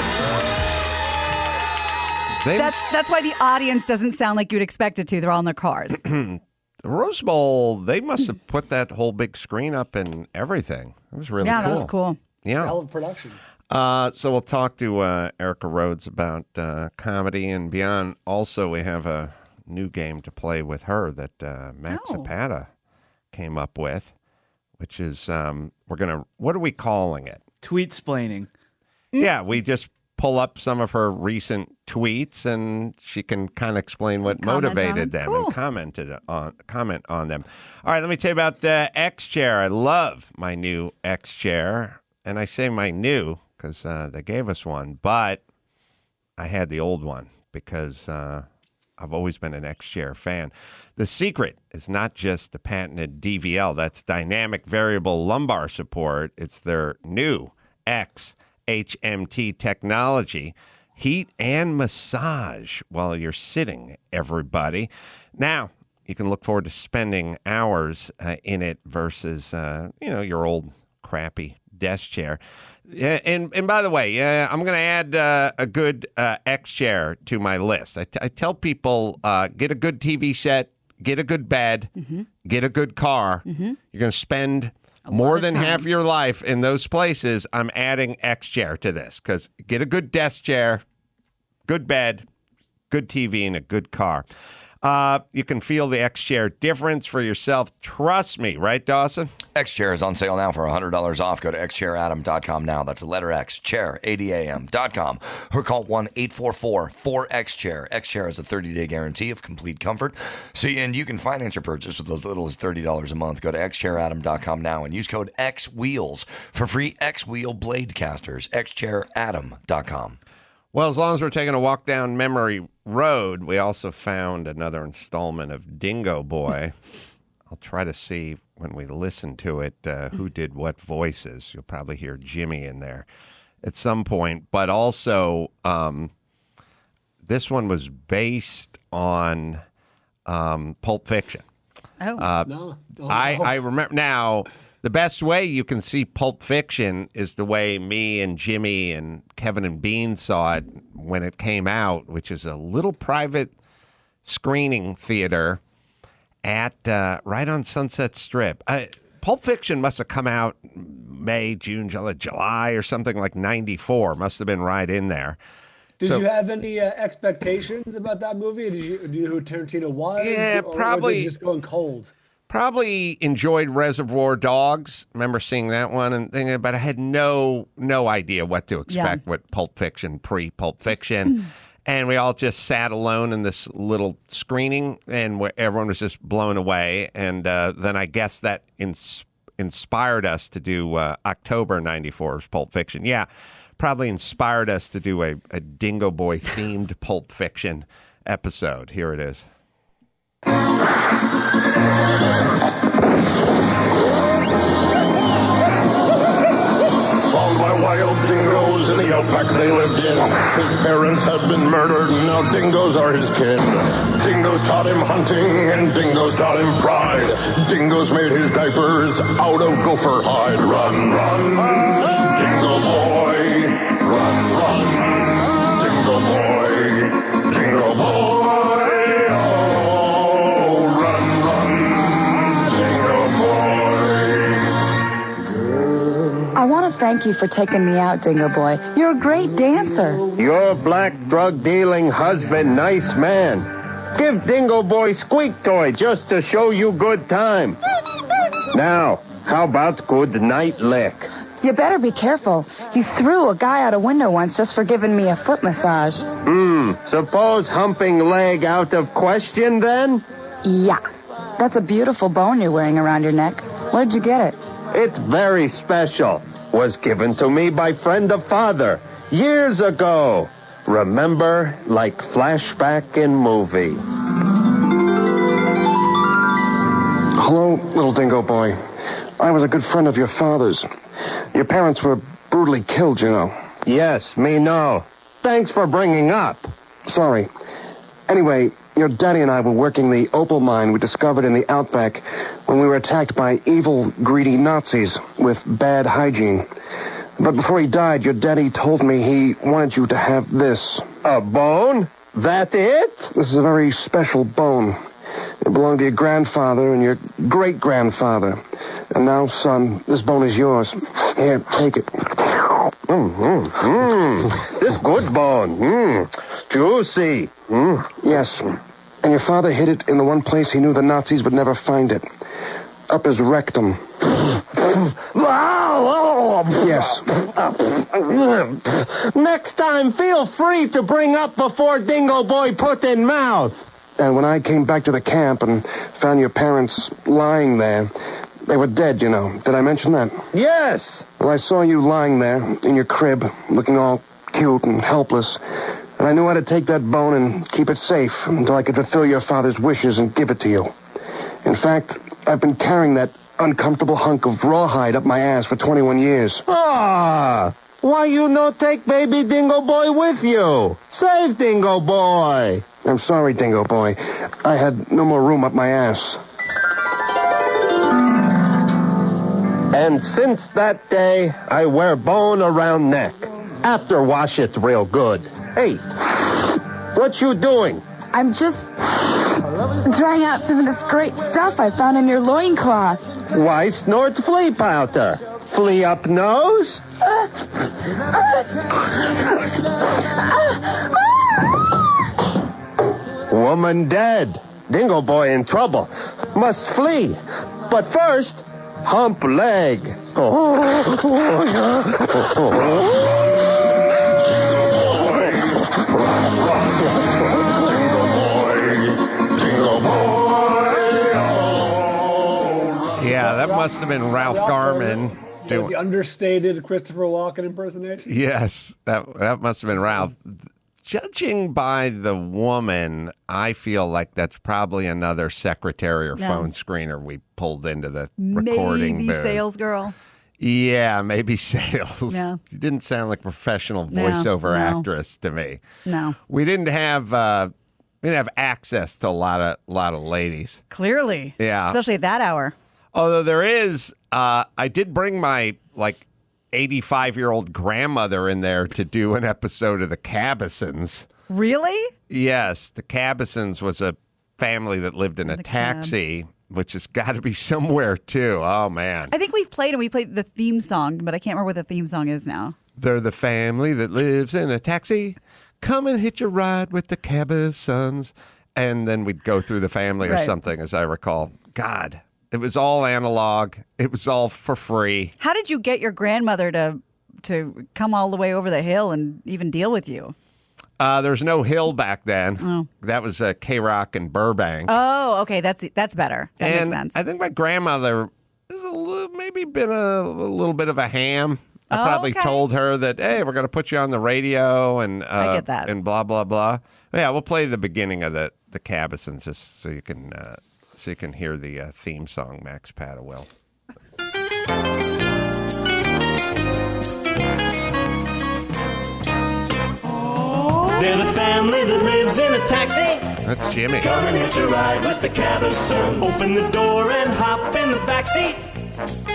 That's why the audience doesn't sound like you'd expect it to. They're all in their cars. The Rose Bowl, they must have put that whole big screen up and everything. It was really cool. Yeah, that was cool. Yeah. Hell of production. So we'll talk to Erica Rhodes about comedy and beyond. Also, we have a new game to play with her that Matt Zapata came up with, which is what are we calling it? Tweetsplaining. Yeah, we just pull up some of her recent tweets, and she can kind of explain what motivated them and comment on them. All right, let me tell you about X Chair. I love my new X Chair, and I say my new because they gave us one, but I had the old one because I've always been an X Chair fan. The secret is not just the patented DVL, that's dynamic variable lumbar support. It's their new HMT technology, heat and massage while you're sitting, everybody. Now, you can look forward to spending hours in it versus, your old crappy desk chair. And by the way, I'm going to add a good X chair to my list. I tell people, get a good TV set, get a good bed, get a good car. You're going to spend more than half your life in those places. I'm adding X chair to this because get a good desk chair, good bed, good TV, and a good car. You can feel the X Chair difference for yourself. Trust me, right, Dawson? X Chair is on sale now for $100 off. Go to xchairadam.com now. That's the letter X, chair, ADAM.com. Or call 1-844-4XChair. X Chair has a 30-day guarantee of complete comfort. And you can finance your purchase with as little as $30 a month. Go to xchairadam.com now and use code XWheels for free X-Wheel blade casters. xchairadam.com. Well, as long as we're taking a walk down memory road, we also found another installment of Dingo Boy. I'll try to see when we listen to it who did what voices. You'll probably hear Jimmy in there at some point. But also, this one was based on Pulp Fiction. No. I remember now. The best way you can see Pulp Fiction is the way me and Jimmy and Kevin and Bean saw it when it came out, which is a little private screening theater at right on Sunset Strip. Pulp Fiction must have come out May, June, July or something like 94. Must have been right in there. Did you have any expectations about that movie? Do you know who Tarantino was? Yeah, or probably. was it just going cold? Probably enjoyed Reservoir Dogs. Remember seeing that one and thinking, but I had no idea what to expect with Pulp Fiction, pre-Pulp Fiction. And we all just sat alone in this little screening, and where everyone was just blown away. And then I guess that inspired us to do October 94's Pulp Fiction. Yeah, probably inspired us to do a Dingo Boy themed Pulp Fiction episode. Here it is. Found by wild dingoes in the outback they lived in. His parents had been murdered, and now dingoes are his kin. Dingoes taught him hunting, and dingoes taught him pride. Dingoes made his diapers out of gopher hide. Run, run, Dingo Boy. Run, run, Dingo Boy. Dingo Boy. I want to thank you for taking me out, Dingo Boy. You're a great dancer. Your black drug-dealing husband, nice man. Give Dingo Boy squeak toy just to show you good time. Now, how about good night lick? You better be careful. He threw a guy out a window once just for giving me a foot massage. Suppose humping leg out of question then? Yeah. That's a beautiful bone you're wearing around your neck. Where'd you get it? It's very special. Was given to me by friend of father years ago. Remember, like flashback in movies. Hello, little Dingo Boy. I was a good friend of your father's. Your parents were brutally killed, you know. Yes, me know. Thanks for bringing up. Sorry. Anyway, your daddy and I were working the opal mine we discovered in the outback when we were attacked by evil, greedy Nazis with bad hygiene. But before he died, your daddy told me he wanted you to have this. A bone? That it? This is a very special bone. It belonged to your grandfather and your great-grandfather. And now, son, this bone is yours. Here, take it. This good bone. Juicy. Yes. And your father hid it in the one place he knew the Nazis would never find it. Up his rectum. Yes. Next time, feel free to bring up before Dingo Boy put in mouth. And when I came back to the camp and found your parents lying there, they were dead, you know. Did I mention that? Yes. Well, I saw you lying there in your crib, looking all cute and helpless. And I knew how to take that bone and keep it safe until I could fulfill your father's wishes and give it to you. In fact, I've been carrying that uncomfortable hunk of rawhide up my ass for 21 years. Ah! Why you not take baby Dingo Boy with you? Save Dingo Boy! I'm sorry, Dingo Boy. I had no more room up my ass. And since that day, I wear bone around neck. After wash it real good. Hey, what you doing? I'm just trying out some of this great stuff I found in your loincloth. Why snort flea powder? Flea up nose? Woman dead. Dingo Boy in trouble. Must flee. But first, hump leg. Yeah, that must have been Ralph Garman The understated Christopher Walken impersonation? Yes, that must have been Ralph. Judging by the woman, I feel like that's probably another secretary or phone screener we pulled into the recording maybe booth. Sales girl. Yeah, maybe sales. No. You didn't sound like a professional voiceover actress to me. No. We didn't have access to a lot of ladies. Clearly. Yeah. Especially at that hour. Although there is, I did bring my 85-year-old grandmother in there to do an episode of the Cabbisons. Really? Yes, the Cabbisons was a family that lived in a taxi, which has got to be somewhere too. Oh man! I think we played the theme song, but I can't remember what the theme song is now. They're the family that lives in a taxi. Come and hitch a ride with the Cabbisons, and then we'd go through the family or something, as I recall. God. It was all analog. It was all for free. How did you get your grandmother to come all the way over the hill and even deal with you? There's no hill back then. Oh. That was KROQ in Burbank. Oh, okay. That's better. That makes sense. I think my grandmother has maybe been a little bit of a ham. I probably told her that, hey, we're going to put you on the radio and I get that. And blah, blah, blah. Yeah, we'll play the beginning of the Cabbisons just so you can hear the theme song, Max Padawell. They're the family that lives in a taxi. That's Jimmy. Come and hitch a ride with the Cabbisons. Open the door and hop in the backseat.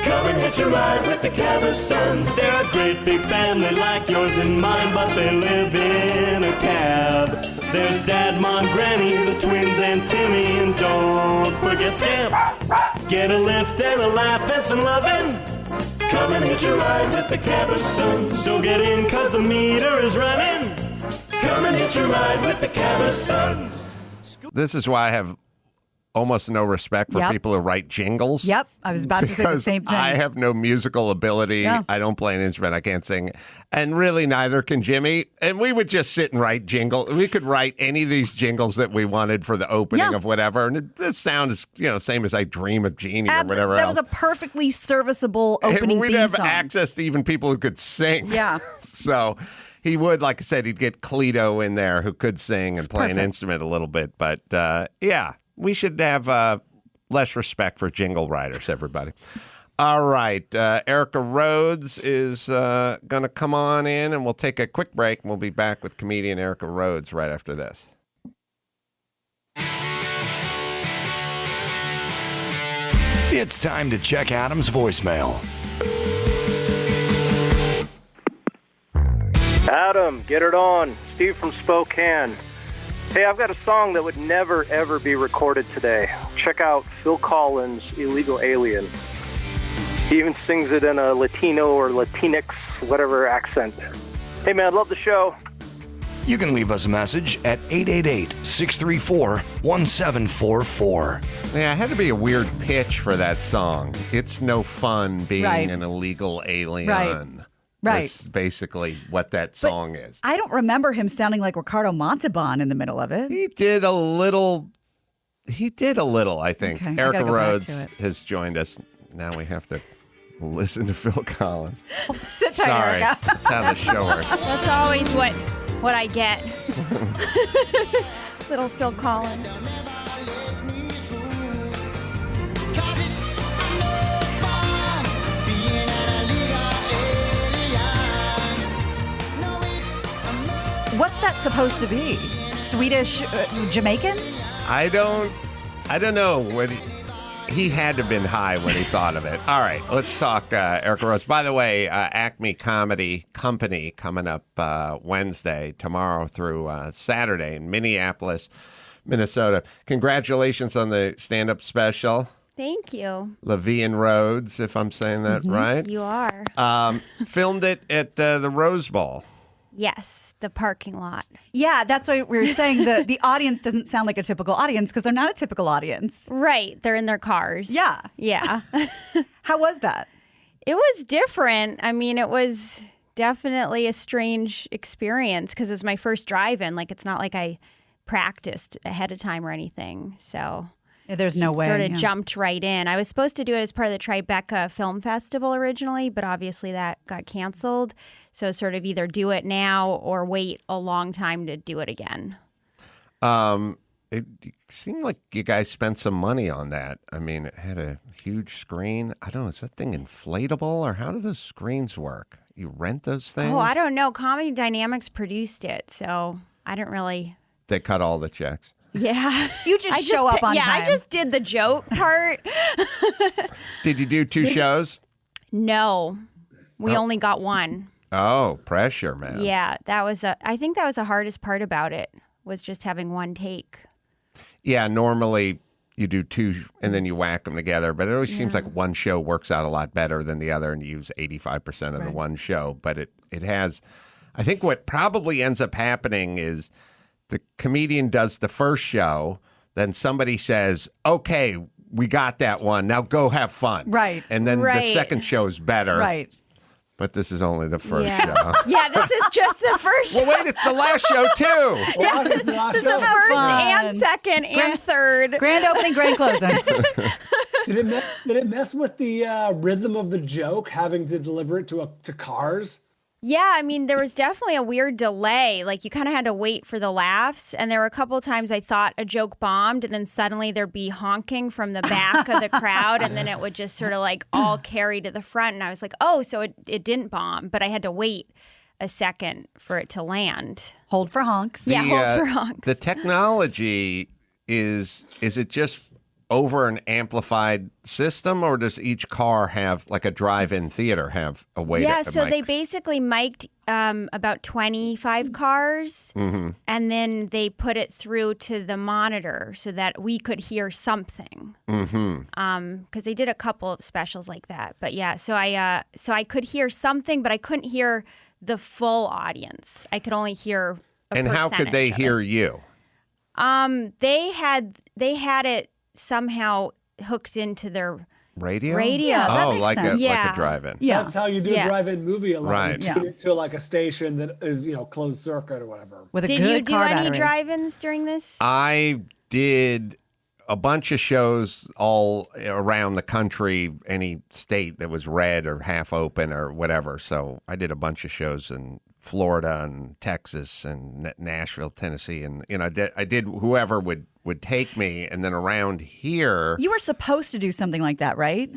Come and hitch a ride with the Cabbisons. They're a great big family like yours and mine, but they live in a cab. There's Dad, Mom, Granny, the twins, and Timmy, and don't forget Scamp. Get a lift and a laugh and some lovin'. Come and hitch a ride with the Cabbisons. So get in, 'cause the meter is running. Come and hitch a ride with the Cabbisons. This is why I have almost no respect for people who write jingles. Yep, I was about to say the same thing. I have no musical ability. Yeah. I don't play an instrument. I can't sing. And really, neither can Jimmy. And we would just sit and write jingle. We could write any of these jingles that we wanted for the opening of whatever. And the sound is, same as I Dream of Jeannie or whatever that else. was a perfectly serviceable opening We'd theme have song. access to even people who could sing. Yeah. So he would, like I said, he'd get Cleto in there who could sing and play an instrument a little bit. But, we should have less respect for jingle writers, everybody. All right. Erica Rhodes is going to come on in, and we'll take a quick break, and we'll be back with comedian Erica Rhodes right after this. It's time to check Adam's voicemail. Adam, get it on. Steve from Spokane. Hey, I've got a song that would never, ever be recorded today. Check out Phil Collins' Illegal Alien. He even sings it in a Latino or Latinx, whatever accent. Hey, man, love the show. You can leave us a message at 888-634-1744. Yeah, it had to be a weird pitch for that song. It's no fun being an illegal alien. Right. That's basically what that song is. I don't remember him sounding like Ricardo Montalban in the middle of it. He did a little, I think. Okay, Erica Rhodes has joined us. Now we have to listen to Phil Collins. Sit tight, Sorry, Erica. that's how the show works. That's always what I get. Little Phil Collins. What's that supposed to be? Swedish, Jamaican? I don't know what he had to have been high when he thought of it. All right, let's talk Erica Rhodes. By the way, Acme Comedy Company coming up Wednesday, tomorrow through Saturday in Minneapolis, Minnesota. Congratulations on the stand-up special. Thank you. Lavian Rhodes, if I'm saying that right. You are. Filmed it at the Rose Bowl. Yes, the parking lot. Yeah, that's why we were saying the audience doesn't sound like a typical audience because they're not a typical audience. Right. They're in their cars. Yeah. Yeah. How was that? It was different. I mean, it was definitely a strange experience because it was my first drive-in. Like, it's not like I practiced ahead of time or anything. So there's no way. Sort of jumped right in. I was supposed to do it as part of the Tribeca Film Festival originally, but obviously that got canceled. So sort of either do it now or wait a long time to do it again. It seemed like you guys spent some money on that. I mean, it had a huge screen. I don't know, is that thing inflatable or how do those screens work? You rent those things? Oh, I don't know. Comedy Dynamics produced it, so I didn't really... They cut all the checks. Yeah. You just show up on time. Yeah, I just did the joke part. Did you do 2 shows? No. We only got one. Oh, pressure, man. Yeah, I think that was the hardest part about it, was just having one take. Yeah, normally you do 2 and then you whack them together, but it always seems like one show works out a lot better than the other and you use 85% of the one show. But it has, I think what probably ends up happening is the comedian does the first show, then somebody says, okay, we got that one, now go have fun. Right. And then the second show is better. Right. But this is only the first show. Yeah, this is just the first show. Well, wait, it's the last show, too. Yeah, this is the first and second and third. Grand opening, grand closing. Did it mess with the rhythm of the joke, having to deliver it to cars? Yeah, I mean, there was definitely a weird delay. Like, you kind of had to wait for the laughs. And there were a couple of times I thought a joke bombed, and then suddenly there'd be honking from the back of the crowd, and then it would just sort of like all carry to the front. And I was like, oh, so it didn't bomb, but I had to wait a second for it to land. Hold for honks. Yeah, hold for honks. The technology is it just over an amplified system, or does each car have, like a drive-in theater, have a way to mic? They basically mic'd about 25 cars, and then they put it through to the monitor so that we could hear something. Because they did a couple of specials like that. But yeah, so I could hear something, but I couldn't hear the full audience. I could only hear a And how could they hear you? They had it somehow hooked into their radio. Yeah, that makes like sense. a drive-in. Yeah, that's how you do a drive-in movie. Right. You tune it to like a station that is closed circuit or whatever. With a Did good you do car any battery. drive-ins during this? I did a bunch of shows all around the country, any state that was red or half open or whatever. So I did a bunch of shows in Florida and Texas and Nashville, Tennessee, and I did whoever would take me, and then around here, You were supposed to do something like that, right?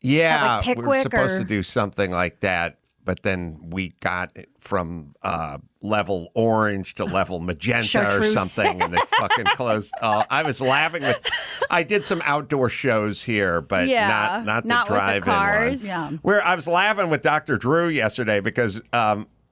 yeah, At, like, we were Pickwick supposed or- to do something like that, but then we got it from level orange to level magenta or Chartreuse. something, and they fucking closed. I was laughing. I did some outdoor shows here, but Yeah, not the not with the drive-in cars. ones. Yeah. Where I was laughing with Dr. Drew yesterday because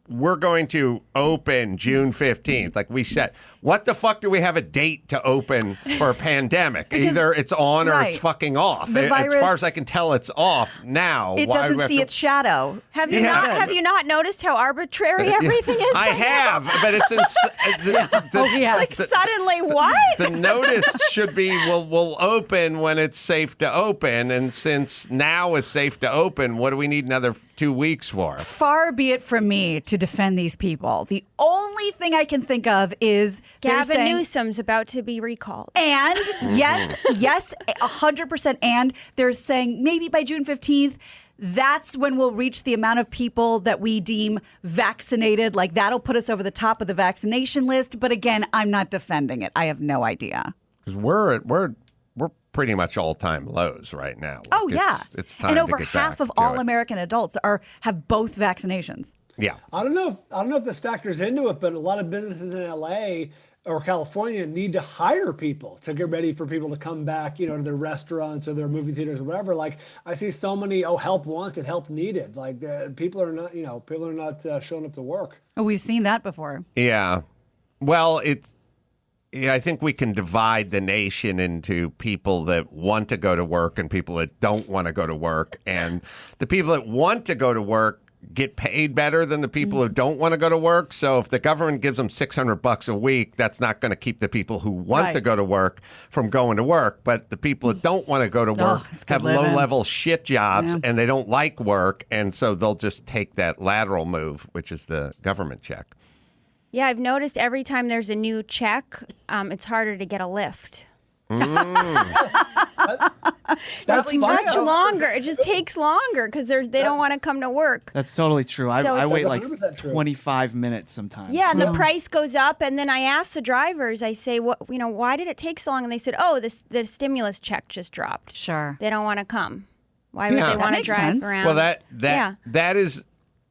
we're going to open June 15th. Like we said, what the fuck do we have a date to open for a pandemic? Either it's on or it's right. fucking off. The As far virus- as I can tell, it's off now. It Why do doesn't we have see to- its shadow. Have you Yeah. not? Have you not noticed how arbitrary everything is? I by now? have, but it's Like suddenly, what? The notice should be we'll open when it's safe to open, and since now is safe to open, what do we need another 2 weeks for? Far be it from me to defend these people. The only thing I can think of is they're Gavin saying, Newsom's about to be recalled. And yes, 100%. And they're saying maybe by June 15th, that's when we'll reach the amount of people that we deem vaccinated. Like that'll put us over the top of the vaccination list. But again, I'm not defending it. I have no idea. Because we're pretty much all-time lows right now. Oh, Like, yeah. It's time and to over get half back of to all it. American adults have both vaccinations. Yeah. I don't know if this factors into it, but a lot of businesses in LA or California need to hire people to get ready for people to come back, to their restaurants or their movie theaters or whatever. Like I see so many, help wanted, help needed. Like people are not showing up to work. Oh, we've seen that before. Yeah. Well, I think we can divide the nation into people that want to go to work and people that don't want to go to work. And the people that want to go to work get paid better than the people who don't want to go to work. So if the government gives them $600 a week, that's not going to keep the people who want to go to work from going to work. But the people that don't want to go to work it's good have living. low-level shit jobs and they don't like work. And so they'll just take that lateral move, which is the government check. Yeah, I've noticed every time there's a new check, it's harder to get a lift. That's much longer. It just takes longer because they don't want to come to work. That's totally true. So I it's- wait like 100% true. 25 minutes sometimes. Yeah, and the price goes up, and then I ask the drivers. I say, why did it take so long? And they said, the stimulus check just dropped. Sure. They don't want to come. Why would Yeah. they That want to makes drive sense. around? Well, Yeah. that is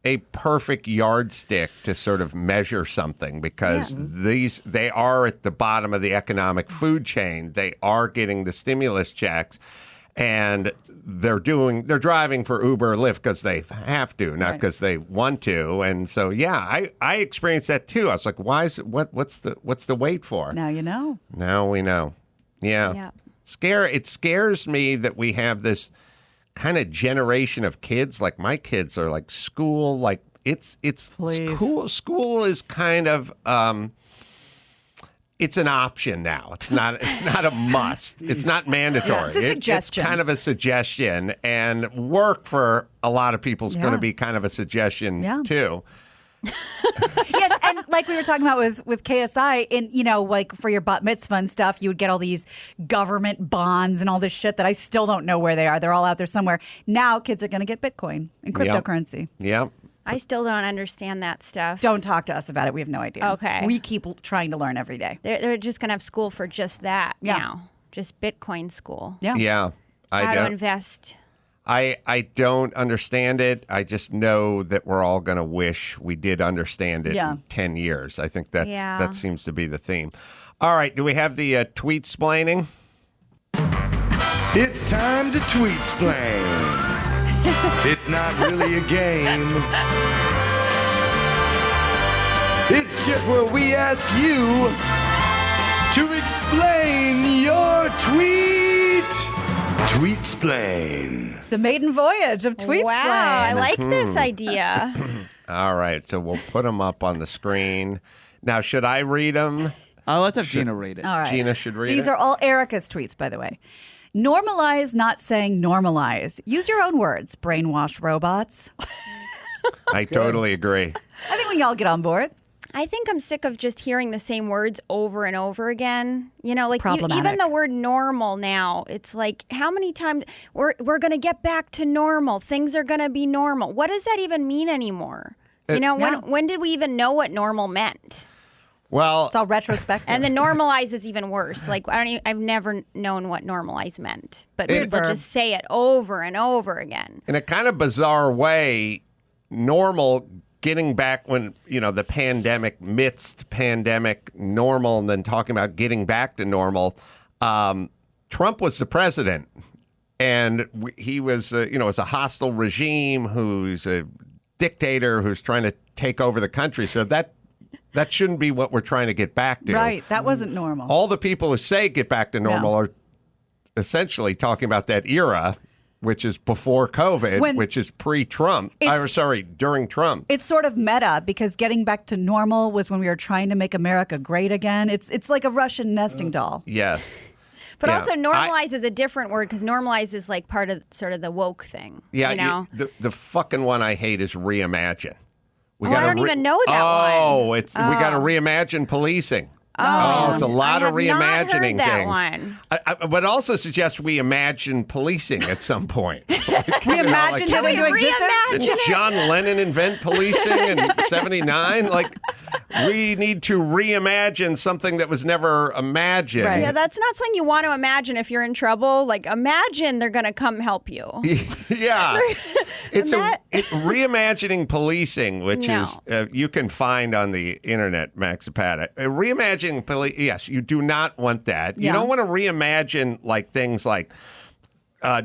a perfect yardstick to sort of measure something because they are at the bottom of the economic food chain. They are getting the stimulus checks, and they're driving for Uber or Lyft because they have to, not because they want to. And so, yeah, I experienced that too. I was like, what's the wait for? Now you know. Now we know. Yeah. It scares me that we have this kind of generation of kids. Like my kids are like school, like it's school is kind of it's an option now. It's not a must. It's not mandatory. Yeah, it's a suggestion. It's kind of a suggestion, and work for a lot of people is going to be kind of a suggestion too. Yeah, and like we were talking about with KSI, and like for your bat mitzvah and stuff, you would get all these government bonds and all this shit that I still don't know where they are. They're all out there somewhere. Now kids are going to get Bitcoin and cryptocurrency. Yep. I still don't understand that stuff. Don't talk to us about it. We have no idea. Okay. We keep trying to learn every day. They're just going to have school for just that now. Just Bitcoin school. Yeah. Yeah. How to invest. I don't understand it. I just know that we're all going to wish we did understand it in 10 years. I think that seems to be the theme. All right. Do we have the Tweetsplaining? It's time to Tweetsplain. It's not really a game. It's just where we ask you to explain your tweet. Tweetsplain. The maiden voyage of Tweetsplain. Wow, I like this idea. All right, so we'll put them up on the screen. Now, should I read them? Let's have Gina read it. All right. Gina should read it. These are all Erica's tweets, by the way. Normalize not saying normalize. Use your own words, brainwashed robots. I totally agree. I think we can all get on board. I think I'm sick of just hearing the same words over and over again. Like Problematic. even the word normal now, it's like how many times we're going to get back to normal. Things are going to be normal. What does that even mean anymore? You know, when did we even know what normal meant? Well, it's all retrospective. And the normalize is even worse. Like I've never known what normalize meant, but people just say it over and over again. In a kind of bizarre way, normal, getting back when, the pandemic, midst pandemic, normal, and then talking about getting back to normal. Trump was the president, and he was, it's a hostile regime who's a dictator who's trying to take over the country. So that shouldn't be what we're trying to get back to. Right. That wasn't normal. All the people who say get back to normal are essentially talking about that era, which is before COVID, which is pre-Trump. During Trump. It's sort of meta because getting back to normal was when we were trying to make America great again. It's like a Russian nesting doll. Yes. But also normalize is a different word because normalize is like part of sort of the woke thing. Yeah. The fucking one I hate is reimagine. I don't even know that one. We got to reimagine policing. It's a lot of reimagining things. But also suggests we imagine policing at some point. We imagine it into existence. Did John Lennon invent policing in '79? Like, we need to reimagine something that was never imagined. Right. Yeah, that's not something you want to imagine if you're in trouble. Like, imagine they're going to come help you. Yeah. It's reimagining policing, which is you can find on the internet, Max Zapata. Reimagining police, yes, you do not want that. You don't want to reimagine like things like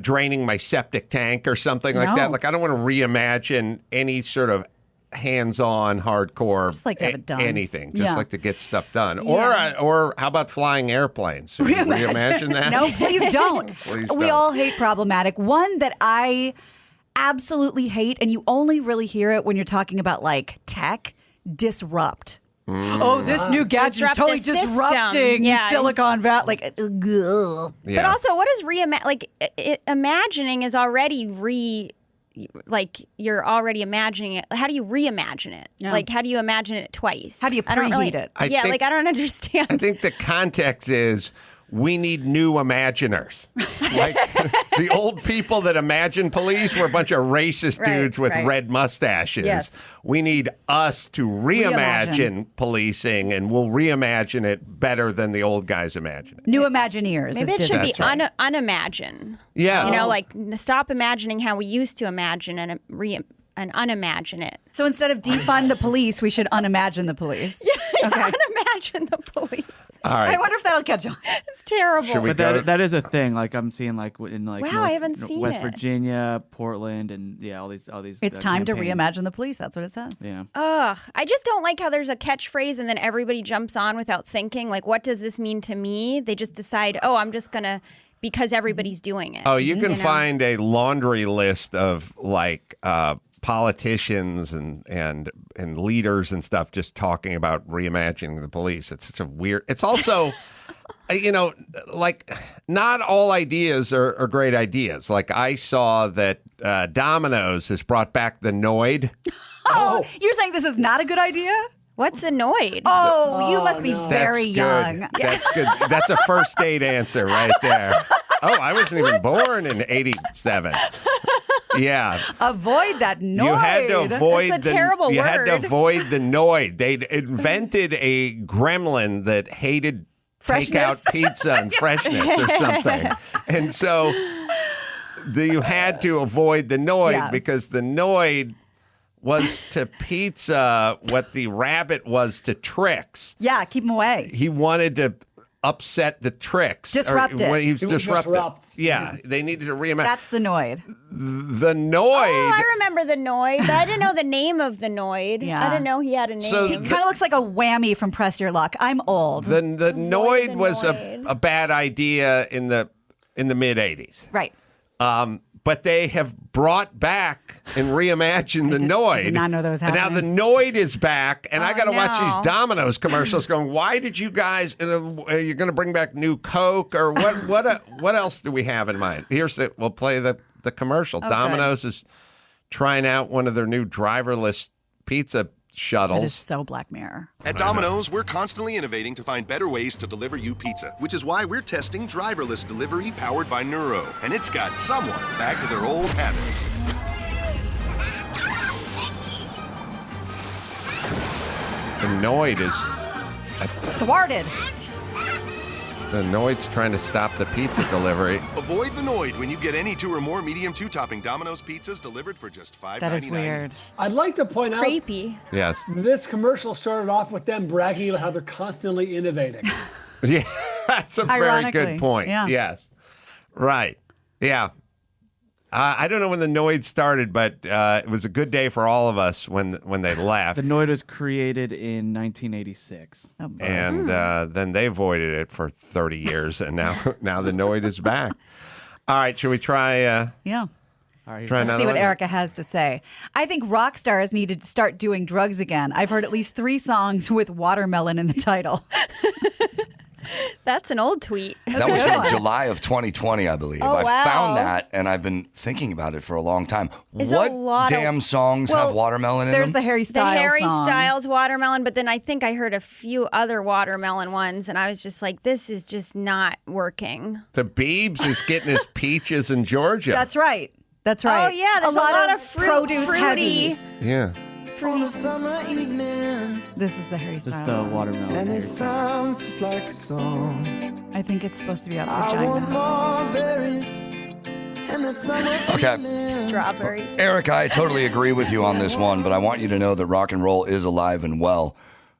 draining my septic tank or something like that. Like, I don't want to reimagine any sort of hands-on, hardcore, just like to have it done. Anything. Just like to get stuff done. Or how about flying airplanes? Should we reimagine that? No, please don't. We all hate problematic. One that I absolutely hate, and you only really hear it when you're talking about like tech, disrupt. Oh, this new gadget is totally disrupting Silicon Valley. Like, ugh. But also, what is imagining is already you're already imagining it. How do you reimagine it? Yeah. Like, how do you imagine it twice? How do you preheat it? I don't understand. I think the context is we need new imaginers. Like the old people that imagine police were a bunch of racist dudes with red mustaches. Yes. We need us to reimagine policing, and we'll reimagine it better than the old guys imagine it. New Imagineers. Maybe it should be unimagine. Yeah. Like stop imagining how we used to imagine and unimagine it. So instead of defund the police, we should unimagine the police. Unimagine the police. All right. I wonder if that'll catch on. It's terrible. But that is a thing. Like I'm seeing like in like I haven't seen West it. Virginia, Portland, and all these. It's time campaigns. to reimagine the police. That's what it says. Yeah. Ugh. I just don't like how there's a catchphrase and then everybody jumps on without thinking. Like, what does this mean to me? They just decide, I'm just gonna because everybody's doing it. Oh, you can find a laundry list of like politicians and leaders and stuff just talking about reimagining the police. It's such a weird. It's also, like not all ideas are great ideas. Like I saw that Domino's has brought back the Noid. Oh, you're saying this is not a good idea? What's a Noid? Oh, you must be very young. That's good. That's a first date answer right there. Oh, I wasn't even born in '87. Yeah. Avoid that Noid. You had to avoid That's a terrible You word. had to avoid the Noid. They invented a gremlin that hated takeout pizza and freshness or something. And so you had to avoid the Noid because the Noid was to pizza what the rabbit was to tricks. Yeah, keep him away. He wanted to upset the tricks. Disrupt it. He was disrupt. Yeah, they needed to reimagine. That's the Noid. The Noid. Oh, I remember the Noid, but I didn't know the name of the Noid. Yeah. I didn't know he had a name. So He kind of looks like a whammy from Press Your Luck. I'm old. The Noid was a bad idea in the mid '80s. Right. But they have brought back and reimagined the Noid. Did not know that was And now happening. the Noid is back, and I got to watch these Domino's commercials going, why did you guys, are you going to bring back new Coke, or what else do we have in mind? We'll play the commercial. Okay. Domino's is trying out one of their new driverless pizza shuttles. That is so Black Mirror. At Domino's, we're constantly innovating to find better ways to deliver you pizza, which is why we're testing driverless delivery powered by Neuro. And it's got someone back to their old habits. Noid is... Thwarted. The Noid's trying to stop the pizza delivery. Avoid the Noid when you get any 2 or more medium 2-topping Domino's pizzas delivered for just $5.99. That is weird. I'd like to point out Creepy. Yes. this commercial started off with them bragging about how they're constantly innovating. Yeah, that's a very Ironically, good point. yeah. Yes. Right. Yeah. I don't know when the Noid started, but it was a good day for all of us when they left. The Noid was created in 1986. And then they avoided it for 30 years, and now the Noid is back. All right, should we try? Yeah. Try Let's another see what one? Erica has to say. I think rock stars needed to start doing drugs again. I've heard at least 3 songs with watermelon in the title. That's an old tweet. That was from July of 2020, I believe. Oh, I wow. found that, and I've been thinking about it for a long time. It's a what lot of- damn songs Well, have watermelon in There's them? the Harry The Styles Harry song. Styles watermelon, but then I think I heard a few other watermelon ones, and I was just like, this is just not working. The Biebs is getting his peaches in Georgia. That's right. That's right. Oh, yeah, there's a lot of produce fruity. heavy. Yeah. On a summer evening, This is the Harry This Styles is the song. watermelon. and it sounds just like a song. I think it's supposed to be about I want vaginas. more berries, and that summer Okay. feeling. Strawberries. Erica, I totally agree with you on this one, but I want you to know that rock and roll is alive and well.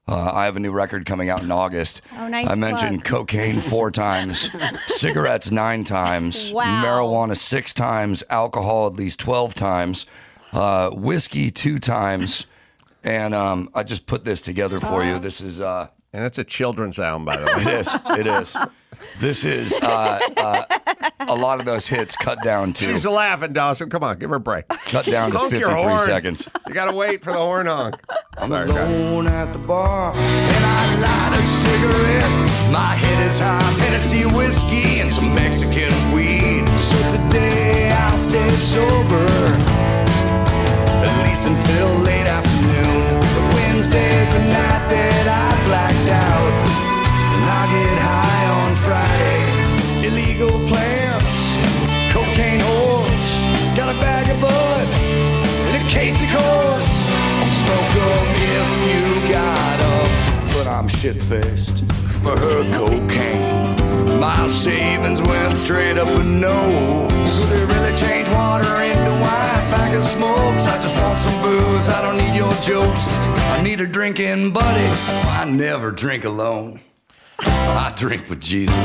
I have a new record coming out in August. Oh, nice I mentioned plug. cocaine 4 times, cigarettes 9 times, Wow. marijuana 6 times, alcohol at least 12 times, whiskey 2 times, and I just put this together for you. This is... And it's a children's album, by the way. It is. It is. This is a lot of those hits cut down to... She's laughing, Dawson. Come on, give her a break. Cut down to Honk your 53 horn. seconds. You got to wait for the horn honk. I'm Sorry, guys. alone at the bar, and I light a cigarette. My head is high, Tennessee whiskey and some Mexican weed. So today I'll stay sober, at least until late afternoon. But Wednesday's the night that I blacked out, and I get high on Friday. Illegal plants, cocaine whores, got a bag of bud and a case of course. I'll smoke 'em if you got 'em, but I'm shit-faced for her cocaine. My savings went straight up a nose. Could they really change water into wine? Pack of smokes, I just want some booze. I don't need your jokes, I need a drinking buddy. I never drink alone, I drink with Jesus.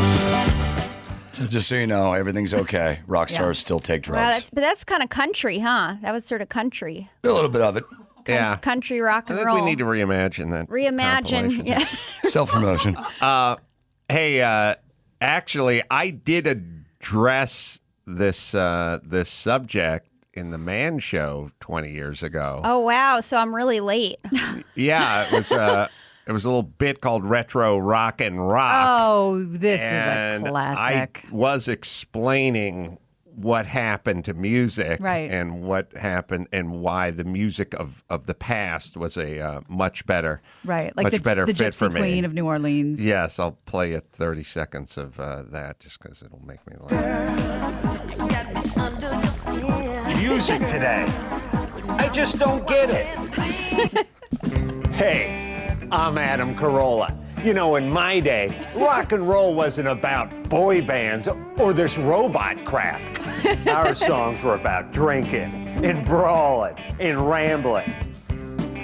So just so you know, everything's okay. Rock stars still take Wow, drugs. but that's kind of country, huh? That was sort of country. A little bit of it. Yeah. Country rock I and think roll. we need to reimagine that. Reimagine. compilation. Yeah. Self-promotion. Hey, actually, I did address this subject in the Man Show 20 years ago. Oh, wow. So I'm really late. Yeah, it was a little bit called Retro Rock and Rock. Oh, this and is a classic. I was explaining what happened to music, Right. and what happened and why the music of the past was a much better, Right, like much better the fit Gypsy for me. Queen of New Orleans. Yes, I'll play it 30 seconds of that just because it'll make me laugh. Music today. I just don't get it. Hey, I'm Adam Carolla. You know, in my day, rock and roll wasn't about boy bands or this robot crap. Our songs were about drinking and brawling and rambling.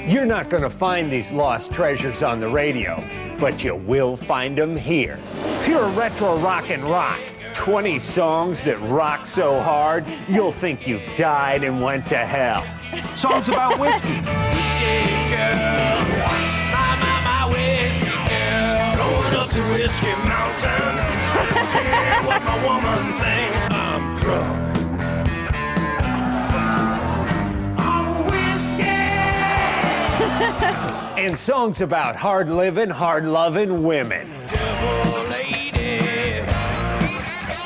You're not going to find these lost treasures on the radio, but you will find them here. Pure retro rock and rock. 20 songs that rock so hard, you'll think you died and went to hell. Songs about whiskey. Whiskey girl, my whiskey girl. Going up to Whiskey Mountain. I don't care what my woman thinks. I'm drunk. And songs about hard living, hard loving women. Devil lady,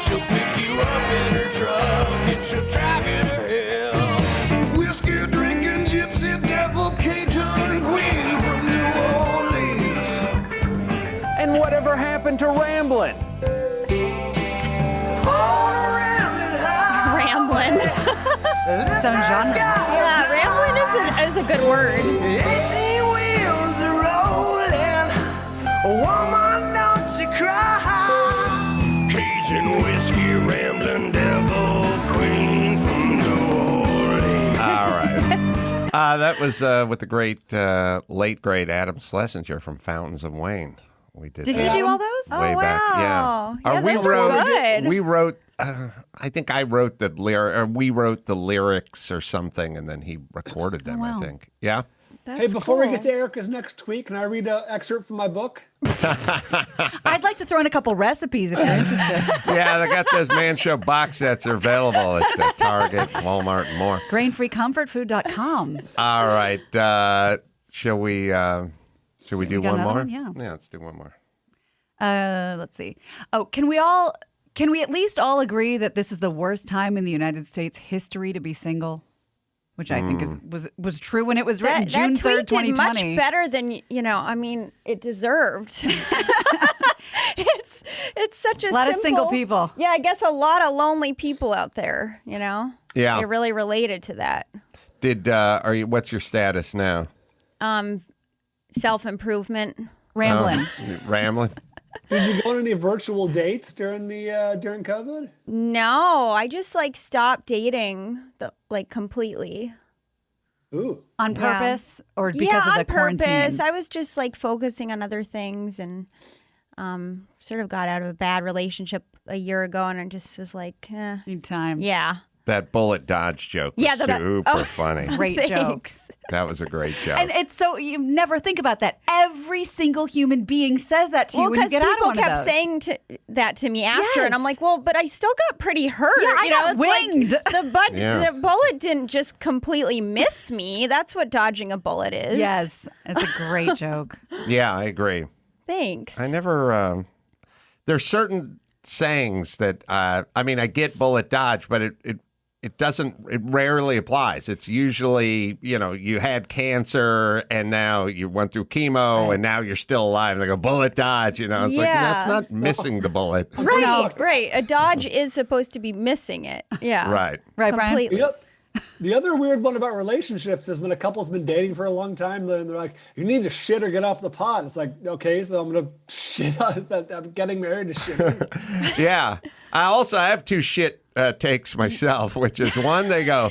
she'll pick you up in her truck and she'll drive you to hell. Whiskey drinking gypsy devil Cajun queen from New Orleans. And whatever happened to rambling? Rambling. Its own genre. Yeah, rambling is a good word. 18 wheels are rolling. rolling. Woman, don't you cry. Cajun whiskey, rambling devil queen from New Orleans. All right. That was with the great, late great Adam Schlesinger from Fountains of Wayne. We did. Did that he do all those? way back. Yeah. Yeah, those are good. We wrote. I think I wrote the lyric, or we wrote the lyrics or something, and then he recorded them. I think. Yeah. Hey, before we get to Erica's next tweet, can I read an excerpt from my book? I'd like to throw in a couple recipes if you're interested. Yeah, they got those Man Show box sets are available at Target, Walmart, and more. Grainfreecomfortfood.com. All right. Shall we do one more? one? Yeah. Let's do one more. Let's see. Oh, can we at least all agree that this is the worst time in the United States history to be single? Which I think was true when it was written June 3rd, 2020. Much better than it deserved. It's such a lot of single people. Yeah, I guess a lot of lonely people out there. Yeah, they really related to that. What's your status now? Self-improvement. Rambling. Rambling. Did you go on any virtual dates during COVID? No, I just stopped dating completely. Ooh. On purpose or because of the quarantine? Yeah, on purpose. I was just focusing on other things and sort of got out of a bad relationship a year ago, and I just was need time. Yeah. That bullet dodge joke was super funny. Great joke. That was a great joke. And it's so you never think about that. Every single human being says that to you when you get out of one of those. People kept saying that to me after, and I'm like, well, but I still got pretty hurt. Yeah, I got winged. The bullet didn't just completely miss me. That's what dodging a bullet is. Yes, it's a great joke. Yeah, I agree. Thanks. I never. There's certain sayings that I get bullet dodge, but it rarely applies. It's usually, you had cancer and now you went through chemo and now you're still alive. And they go, bullet dodge, it's like, that's not missing the bullet. Right. A dodge is supposed to be missing it. Yeah. Right, completely. Brian? The other weird one about relationships is when a couple's been dating for a long time, then they're like, you need to shit or get off the pot. It's like, okay, so I'm going to shit on that. I'm getting married to shit. Yeah. I have two shit takes myself, which is one, they go,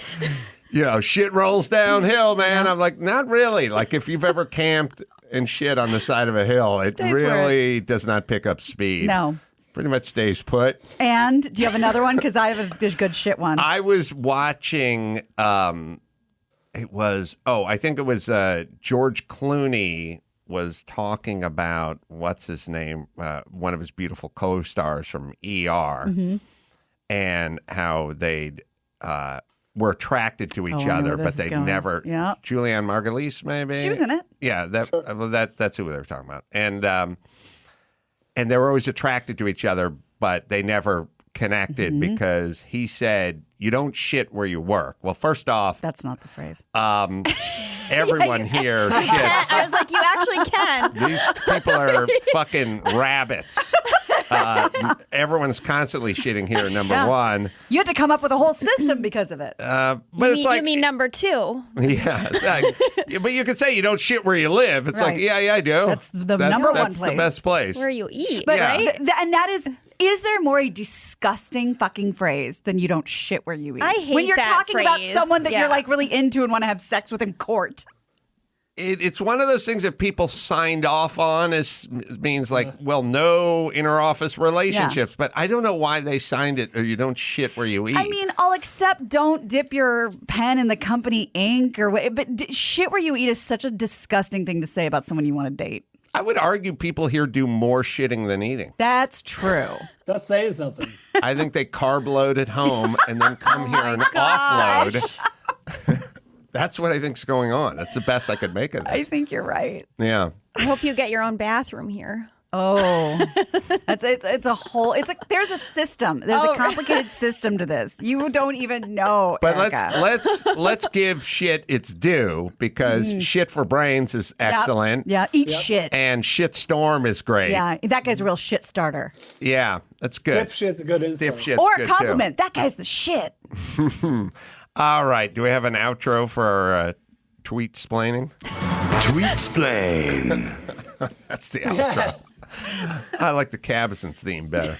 shit rolls downhill, man. I'm like, not really. Like if you've ever camped and shit on the side of a hill, it really does not pick up speed. No. Pretty much stays put. And do you have another one? Because I have a good shit one. I was watching, I think it was George Clooney was talking about, what's his name, one of his beautiful co-stars from ER, and how they were attracted to each other, but they never, Julianne Margulies maybe? She was in it. Yeah, that's who they were talking about. And they were always attracted to each other, but they never connected because he said, you don't shit where you work. Well, first off, that's not the phrase. Everyone here shits. I was like, you actually can. These people are fucking rabbits. Everyone's constantly shitting here, number one. You had to come up with a whole system because of it. But you mean number two? Yeah. But you could say you don't shit where you live. It's like, yeah, I do. That's the number one place. That's the best place. Where you eat, but, right? And that is there more a disgusting fucking phrase than you don't shit where you eat? I hate when you're that talking phrase. about someone that you're really into and want to have sex with in court. It's one of those things that people signed off on as means no inter-office relationships. But I don't know why they signed it, or you don't shit where you eat. I mean, I'll accept don't dip your pen in the company ink but shit where you eat is such a disgusting thing to say about someone you want to date. I would argue people here do more shitting than eating. That's true. That's saying something. I think they carb load at home and then come here and offload. That's what I think's going on. That's the best I could make of this. I think you're right. Yeah. I hope you get your own bathroom here. Oh, there's a system. There's a complicated system to this. You don't even know. But Erica. let's give shit its due, because shit for brains is excellent. Yeah, eat shit. And shit storm is great. Yeah, that guy's a real shit starter. Yeah, that's good. Dipshit's a good insult. Dipshit's or good a compliment. Too. That guy's the shit. All right. Do we have an outro for our Tweetsplaining? Tweetsplain. That's the outro. I like the Cabbison's theme better.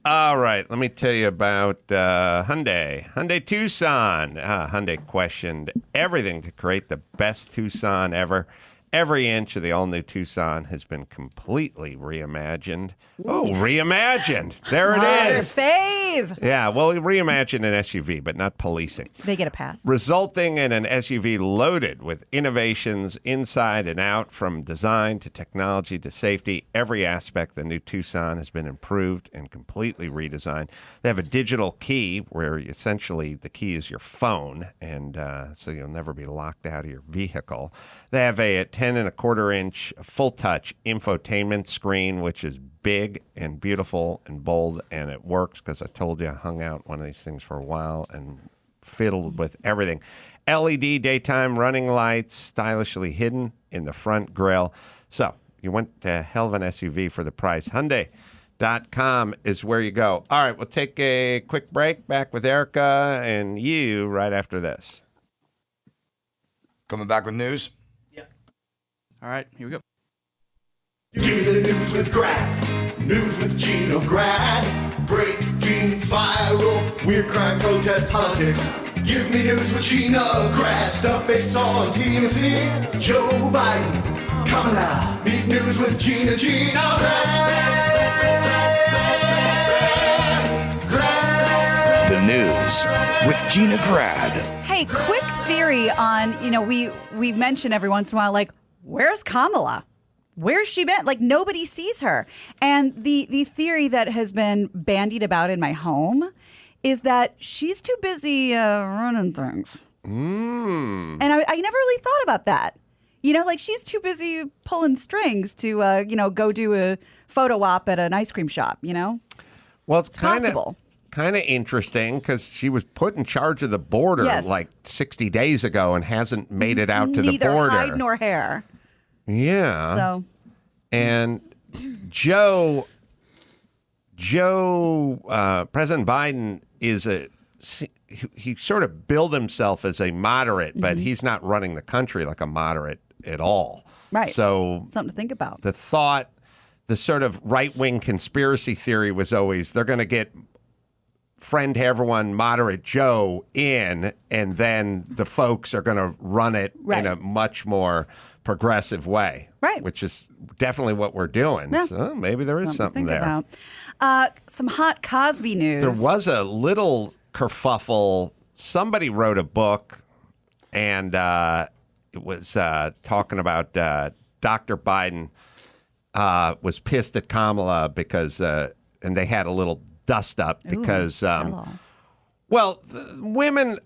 All right, let me tell you about Hyundai. Hyundai Tucson. Hyundai questioned everything to create the best Tucson ever. Every inch of the all-new Tucson has been completely reimagined. Oh, reimagined. There it is. Your fave. Yeah, well, we reimagined an SUV, but not policing. They get a pass. Resulting in an SUV loaded with innovations inside and out, from design to technology to safety. Every aspect of the new Tucson has been improved and completely redesigned. They have a digital key where essentially the key is your phone, and so you'll never be locked out of your vehicle. They have a 10.25-inch full-touch infotainment screen, which is big and beautiful and bold, and it works because I told you I hung out one of these things for a while and fiddled with everything. LED daytime running lights, stylishly hidden in the front grille. So you went to hell of an SUV for the price. Hyundai.com is where you go. All right, we'll take a quick break. Back with Erica and you right after this. Coming back with news. All right, here we go. Give me the news with crack. News with Gina Grad. Breaking, viral, weird crime, protest, politics. Give me news with Gina Grad. Stuff they saw on TMZ. Joe Biden, Kamala. Meet news with Gina Grad. The news with Gina Grad. Hey, quick theory on, we've mentioned every once in a while, like, where's Kamala? Where's she been? Like, nobody sees her. And the theory that has been bandied about in my home is that she's too busy running things. And I never really thought about that. Like, she's too busy pulling strings to, go do a photo op at an ice cream shop, Well, it's kind of interesting because she was put in charge of the border like 60 days ago and hasn't made it out to the border. Neither hide nor hair. Yeah. So, and President Biden is he sort of billed himself as a moderate, but he's not running the country like a moderate at all. Right. So something to think about. The sort of right-wing conspiracy theory was always they're going to get friend to everyone, moderate Joe in, and then the folks are going to run it in a much more progressive way, right? Which is definitely what we're doing. Yeah. So maybe there is something there. About. Some hot Cosby news. There was a little kerfuffle. Somebody wrote a book, and it was talking about Dr. Biden was pissed at Kamala because, and they had a little dust up because, women.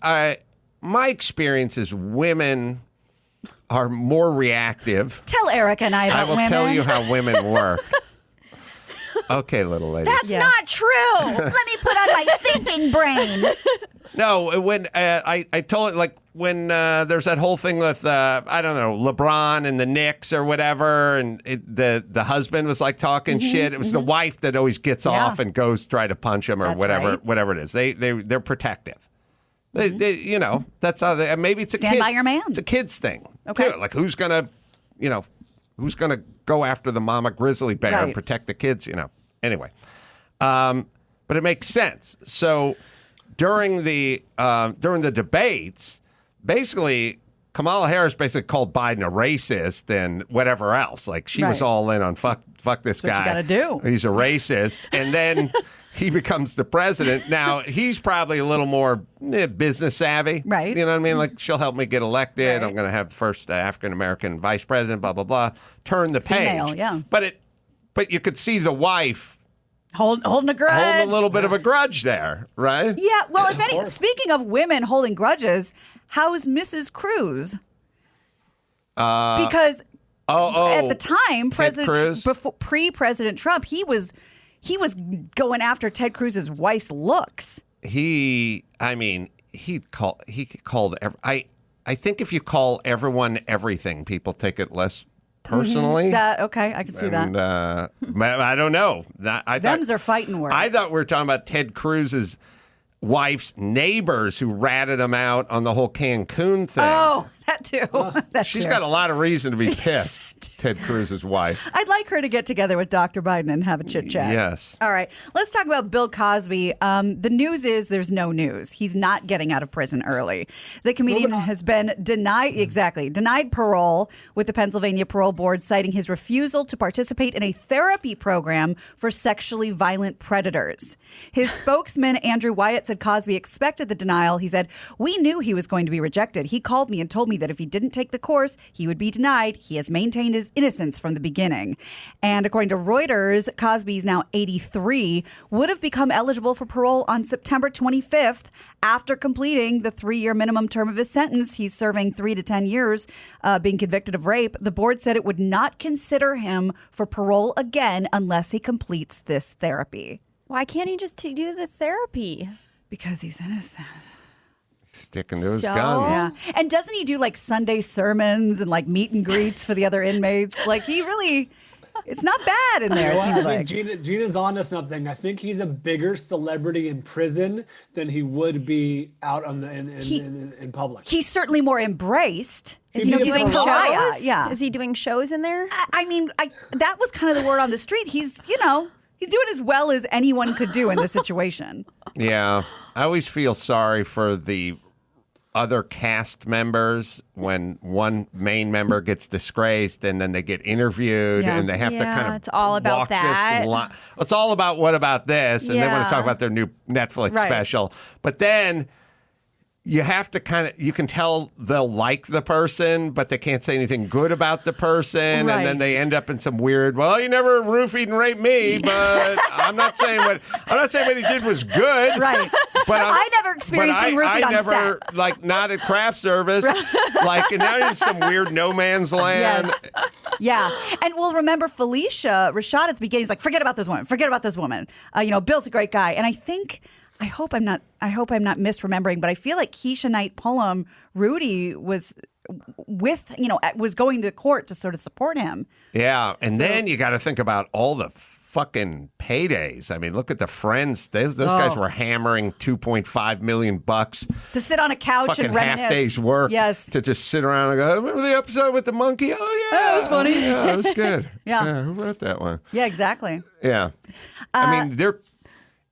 My experience is women are more reactive. Tell Erica and I about women. I will tell you how women work. Okay, little lady. That's not true. Let me put on my thinking brain. No, when I told it, like, when there's that whole thing with, I don't know, LeBron and the Knicks or whatever, and the husband was like talking shit. It was the wife that always gets off and goes try to punch him or whatever it is. They're protective. They that's how they. Maybe it's a stand by your man. It's a kid's thing. Okay, too. Like who's gonna go after the mama grizzly bear and protect the kids? Anyway, but it makes sense. So during the debates, basically Kamala Harris basically called Biden a racist and whatever else. Like she was all in on fuck this guy. What you gotta do? He's a racist, and then. He becomes the president. Now, he's probably a little more business savvy. Right. You know what I mean? Like, she'll help me get elected. Right. I'm going to have the first African-American vice president, blah, blah, blah. Turn the Female, page. yeah. But you could see the wife holding a grudge. Holding a little bit of a grudge there, right? Yeah. Well, speaking of women holding grudges, how's Mrs. Cruz? Because at the time, pre-President Trump, he was going after Ted Cruz's wife's looks. I think if you call everyone everything, people take it less personally. Okay, I can see that. I don't know. Them's are fighting words. I thought we were talking about Ted Cruz's wife's neighbors who ratted him out on the whole Cancun thing. Oh, That too. That She's too. got a lot of reason to be pissed, Ted Cruz's wife. I'd like her to get together with Dr. Biden and have a chit chat. Yes. All right. Let's talk about Bill Cosby. The news is there's no news. He's not getting out of prison early. The comedian has been denied parole with the Pennsylvania Parole Board, citing his refusal to participate in a therapy program for sexually violent predators. His spokesman, Andrew Wyatt, said Cosby expected the denial. He said, "We knew he was going to be rejected. He called me and told me that if he didn't take the course, he would be denied. He has maintained his innocence from the beginning." And according to Reuters, Cosby's now 83, would have become eligible for parole on September 25th after completing the 3-year minimum term of his sentence. He's serving 3 to 10 years being convicted of rape. The board said it would not consider him for parole again unless he completes this therapy. Why can't he just do the therapy? Because he's innocent. Sticking to his guns. Yeah. And doesn't he do like Sunday sermons and like meet and greets for the other inmates? Like he really, it's not bad in there. It seems I like. think Gina's onto something. I think he's a bigger celebrity in prison than he would be out on the in public. He's certainly more embraced. Is he doing shows? Yeah. Is he doing shows in there? I mean, that was kind of the word on the street. He's doing as well as anyone could do in this situation. Yeah. I always feel sorry for the other cast members when one main member gets disgraced and then they get interviewed and they have to kind of it's all about walk that. It's all about what about this? And they want to talk about their new Netflix Right. special. But then you have to you can tell they'll like the person, but they can't say anything good about the person. Right. And then they end up in some weird, well, you never roofied and raped me, but I'm not saying what he did was good. Right. But I never experienced being roofied on never, set. like, not at craft service. Like, and now you're in some weird no man's land. Yes. Yeah. And we'll remember Felicia Rashad at the beginning. He's like, forget about this woman. Forget about this woman. Bill's a great guy. And I hope I'm not misremembering, but I feel like Keisha Knight Pullum, Rudy was going to court to sort of support him. Yeah. And then you got to think about all the fucking paydays. I mean, look at the Friends. Those guys were hammering $2.5 million to sit on a couch fucking and reminisce. half day's work. Yes. To just sit around and go, remember the episode with the monkey? Oh, yeah. That was funny. Yeah, it was good. Yeah. Who wrote that one? Yeah, exactly. Yeah. I mean, they're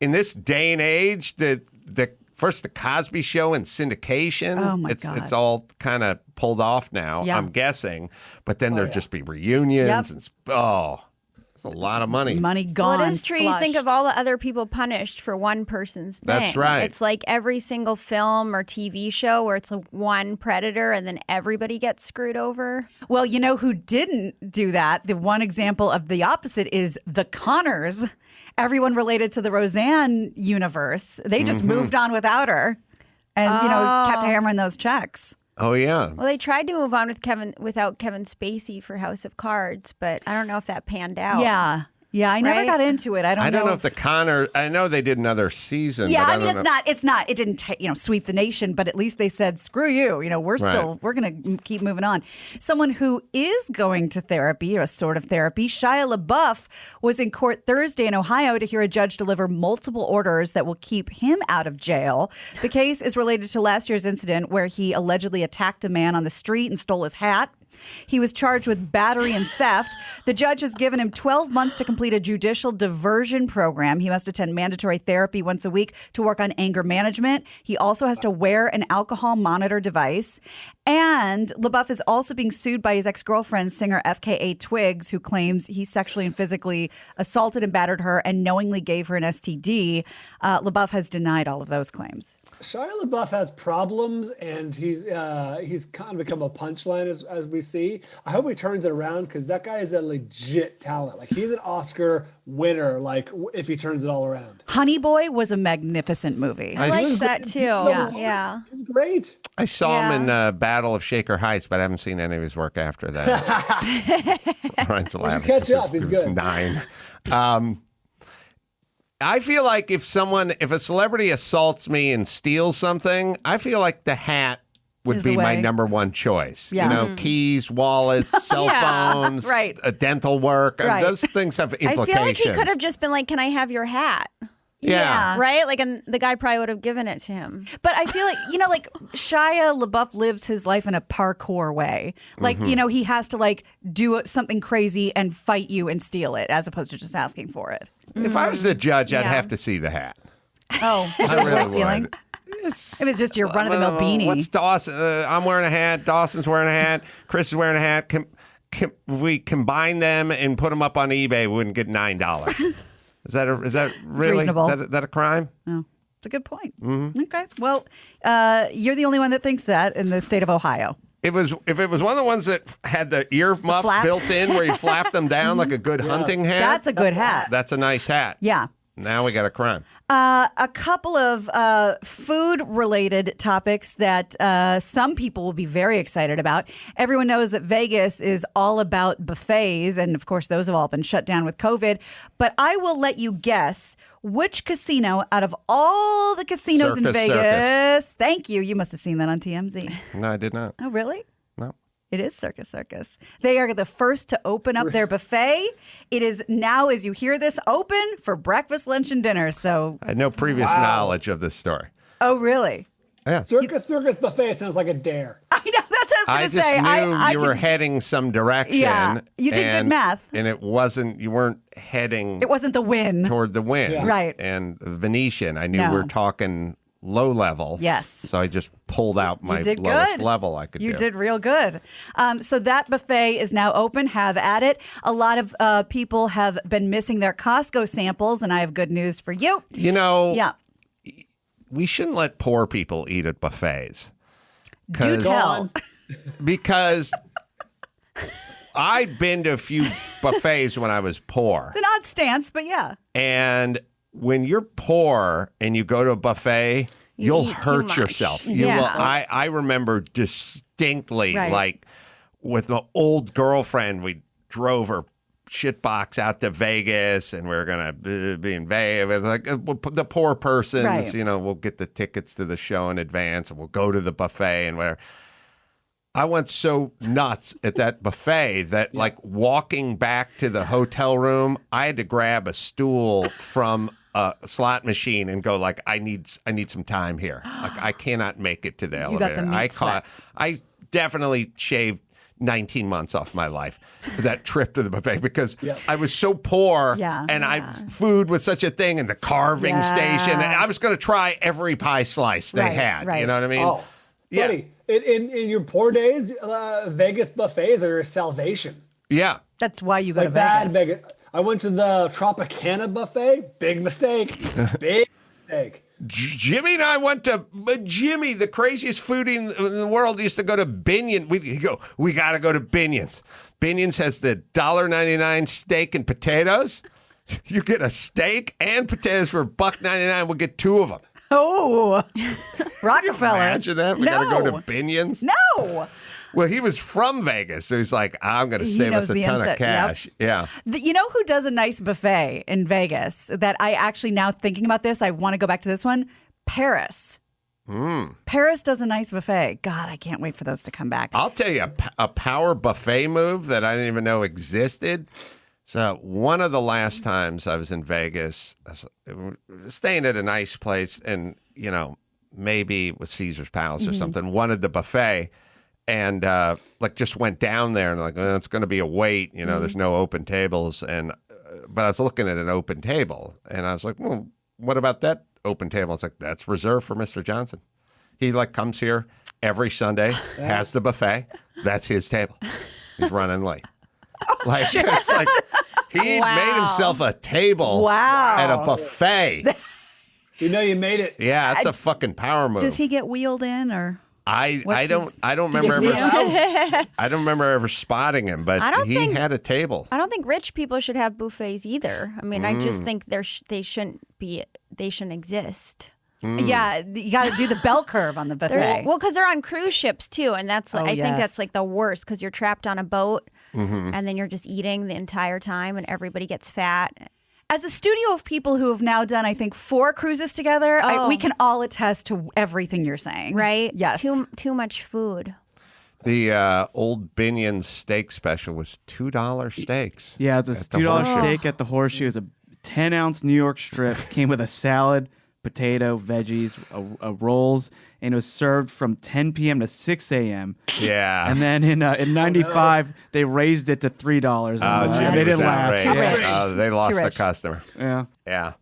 in this day and age, the Cosby Show and syndication. Oh my God. It's all kind of pulled off now, Yeah. I'm guessing. But then there'll just be reunions and it's a lot of money. Money gone. Well, it is true. You think of all the other people punished for one person's thing. That's right. It's like every single film or TV show where it's one predator and then everybody gets screwed over. Well, you know who didn't do that? The one example of the opposite is the Connors. Everyone related to the Roseanne universe. They just moved on without her and, kept hammering those checks. Oh, yeah. Well, they tried to move on without Kevin Spacey for House of Cards, but I don't know if that panned out. Yeah. Yeah, I never got into it. I don't know if the Connor. I know they did another season. Yeah, but I mean, it's not. It didn't, sweep the nation, but at least they said, "Screw you." We're going to keep moving on. Someone who is going to therapy, or a sort of therapy, Shia LaBeouf was in court Thursday in Ohio to hear a judge deliver multiple orders that will keep him out of jail. The case is related to last year's incident where he allegedly attacked a man on the street and stole his hat. He was charged with battery and theft. The judge has given him 12 months to complete a judicial diversion program. He must attend mandatory therapy once a week to work on anger management. He also has to wear an alcohol monitor device. And LaBeouf is also being sued by his ex-girlfriend, singer FKA Twigs, who claims he sexually and physically assaulted and battered her and knowingly gave her an STD. LaBeouf has denied all of those claims. Shia LaBeouf has problems, and he's kind of become a punchline as we see. I hope he turns it around because that guy is a legit talent. Like, he's an Oscar winner. Like, if he turns it all around. Honey Boy was a magnificent movie. I liked that too. Yeah. It was great. I saw him in Battle of Shaker Heights, but I haven't seen any of his work after that. Ryan's laughing. Catch up. He's He was good. 9. I feel like if a celebrity assaults me and steals something, I feel like the hat would Is be the my way. number one choice. Yeah. Keys, wallets, cell phones, right. Dental work. Right. Those things have I implications. feel like he could have just been like, "Can I have your hat?" Yeah. Right? Like, and the guy probably would have given it to him. But I feel like, like Shia LaBeouf lives his life in a parkour way. Like, he has to like do something crazy and fight you and steal it as opposed to just asking for it. If I was the judge, I'd Yeah. have to see the hat. Oh, so I it was really stealing? would. It was just your run-of-the-mill beanie. What's Dawson? I'm wearing a hat. Dawson's wearing a hat. Chris is wearing a hat. If we combine them and put them up on eBay, we wouldn't get $9. Is that really reasonable. Is that a crime? Oh, it's a good point. Mm-hmm. Okay. Well, you're the only one that thinks that in the state of Ohio. If it was one of the ones that had the ear muff flaps? built in where you flap them down like a good hunting hat. That's a good hat. That's a nice hat. Yeah. Now we got a crime. A couple of food-related topics that some people will be very excited about. Everyone knows that Vegas is all about buffets, and of course, those have all been shut down with COVID. But I will let you guess which casino out of all the casinos in Vegas. Thank you. You must have seen that on TMZ. No, I did not. Oh, really? No. It is Circus. They are the first to open up their buffet. It is now, as you hear this, open for breakfast, lunch, and dinner. So I had no previous knowledge of this story. Oh, really? Yeah. Circus buffet sounds like a dare. I know. That's what I I was going just to say. knew you were heading some direction. Yeah, you did good math. And you weren't heading It wasn't the win. toward the win. Yeah. Right. And Venetian, I knew No. we were talking low level. Yes. So I just pulled out my You did lowest good. level I could do. You did real good. So that buffet is now open. Have at it. A lot of people have been missing their Costco samples, and I have good news for you. Yeah. We shouldn't let poor people eat at buffets. Do tell. Because I'd been to a few buffets when I was poor. It's an odd stance, but yeah. And when you're poor and you go to a buffet, you'll eat too hurt much. yourself. Yeah. You will. I remember distinctly, Right. like with my old girlfriend, we drove her shitbox out to Vegas, and we were gonna be in Vegas. Like the poor persons, Right. we'll get the tickets to the show in advance, and we'll go to the buffet and whatever. I went so nuts at that buffet that, like, walking back to the hotel room, I had to grab a stool from a slot machine and go, like, I need some time here. Like, I cannot make it to the You got elevator. the meat sweats. I definitely shaved 19 months off my life for that trip to the buffet because I was so poor, and food was such a thing, and the carving station, and I was going to try every pie slice they had. You know what I mean? Oh, buddy, in your poor days, Vegas buffets are salvation. Yeah. That's why you go to bad Vegas. I went to the Tropicana buffet. Big mistake. Big mistake. Jimmy and I went to Jimmy, the craziest foodie in the world, used to go to Binion. We got to go to Binion's. Binion's has the $1.99 steak and potatoes. You get a steak and potatoes for $1.99. We'll get two of them. Oh, Rockefeller. Imagine that. We got to go to Binion's. No. Well, he was from Vegas, so he's like, I'm going to He save knows us a the ton of inside- cash. Yeah. You know who does a nice buffet in Vegas that I actually, now thinking about this, I want to go back to this one? Paris. Paris does a nice buffet. God, I can't wait for those to come back. I'll tell you a power buffet move that I didn't even know existed. So one of the last times I was in Vegas, I was staying at a nice place, and maybe with Caesar's Palace or something, wanted the buffet, and just went down there and it's going to be a wait. There's no open tables, but I was looking at an open table, and I was like, well, what about that open table? It's like, that's reserved for Mr. Johnson. He comes here every Sunday, has the buffet. That's his table. He's running late. It's like he made himself a table at a buffet. You made it. Yeah, that's a fucking power move. Does he get wheeled in or? I don't remember ever spotting him, but he had a table. I don't think rich people should have buffets either. I mean, I just think they shouldn't exist. Yeah, you got to do the bell curve on the buffet. Because they're on cruise ships too, and that's I think yes. that's like the worst because you're trapped on a boat and then you're just eating the entire time, and everybody gets fat. As a studio of people who have now done, I think, 4 cruises together, we can all attest to everything you're saying. Right? Yes. Too much food. The old Binion's steak special was $2 steaks. Yeah, it's a $2 steak at the Horseshoe. It's a 10-ounce New York strip came with a salad, potato, veggies, rolls, and it was served from 10 p.m. to 6 a.m. Yeah. And then in 95, they raised it to $3. Jim, they didn't last. They lost Too the rich. customer. Yeah. Yeah.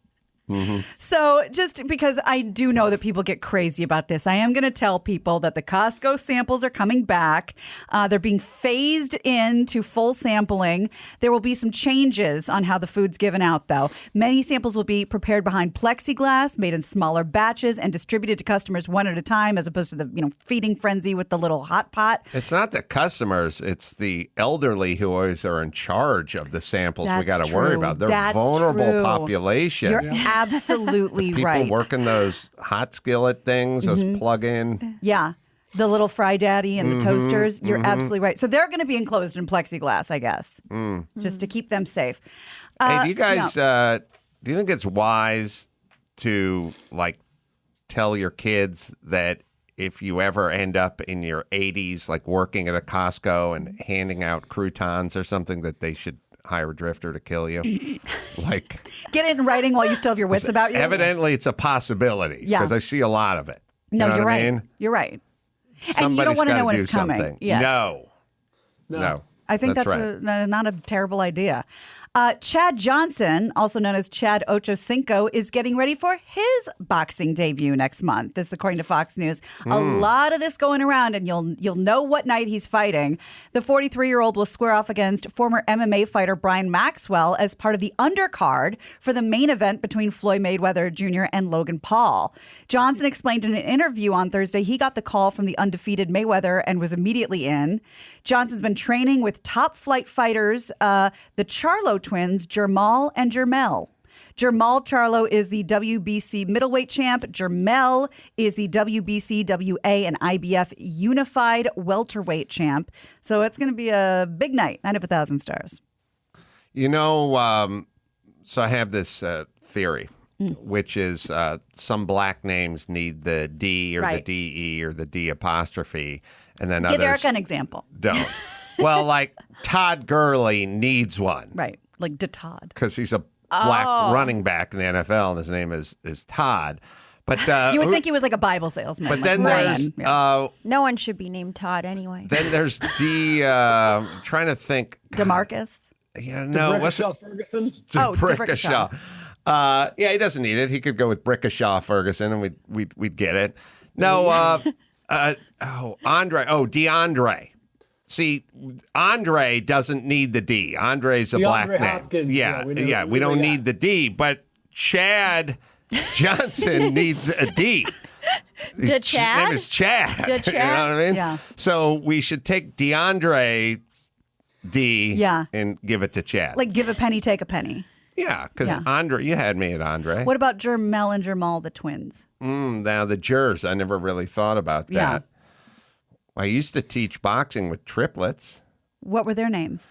Mm-hmm. So just because I do know that people get crazy about this, I am going to tell people that the Costco samples are coming back. They're being phased into full sampling. There will be some changes on how the food's given out, though. Many samples will be prepared behind plexiglass, made in smaller batches, and distributed to customers one at a time, as opposed to the feeding frenzy with the little hot pot. It's not the customers; it's the elderly who always are in charge of the samples. We got to worry about. They're That's vulnerable true. population. You're absolutely People right. working those hot skillet things, those plug-in. Yeah. The little Fry Daddy and the toasters. You're absolutely right. So they're going to be enclosed in plexiglass, I guess, just to keep them safe. Hey, do you guys, do you think it's wise to tell your kids that if you ever end up in your 80s, working at a Costco and handing out croutons or something, that they should hire a drifter to kill you? Get it in writing while you still have your wits about you. Evidently, it's a possibility because I see a lot of it. No, you know you're what right. I mean? You're right. And you Somebody's don't want to gotta know when do it's coming. something. Yes. No. I think that's right. not a terrible idea. Chad Johnson, also known as Chad Ochocinco, is getting ready for his boxing debut next month. This, according to Fox News. A lot of this going around, and you'll know what night he's fighting. The 43-year-old will square off against former MMA fighter Brian Maxwell as part of the undercard for the main event between Floyd Mayweather Jr. and Logan Paul. Johnson explained in an interview on Thursday he got the call from the undefeated Mayweather and was immediately in. Johnson's been training with top flight fighters, the Charlo twins, Jermall and Jermel. Jermall Charlo is the WBC middleweight champ. Jermel is the WBC, WA, and IBF unified welterweight champ. So it's going to be a big night, night of 1,000 stars. So I have this theory, which is some black names need the D or the DE or the D apostrophe. And then Give others Erica an example. don't. Well, Todd Gurley needs one. Right, like Todd. Because he's a black running back in the NFL, and his name is Todd. But you would think he was like a Bible salesman. But then there's no one should be named Todd anyway. Then there's trying to think. DeMarcus. Yeah, no. What's Brickashaw Ferguson? Brickashaw. Yeah, he doesn't need it. He could go with Brickashaw Ferguson, and we'd get it. No. Andre. DeAndre. See, Andre doesn't need the D. Andre's a black name. Hopkins. Yeah. We don't need the D, but Chad Johnson needs a D. His Chad? name is Chad. Chad? You know what I mean? Yeah. So we should take DeAndre D and give it to Chad. Like give a penny, take a penny. Yeah, because Andre, you had me at Andre. What about Jermel and Jermal, the twins? Now the Jers, I never really thought about that. Yeah. I used to teach boxing with triplets. What were their names?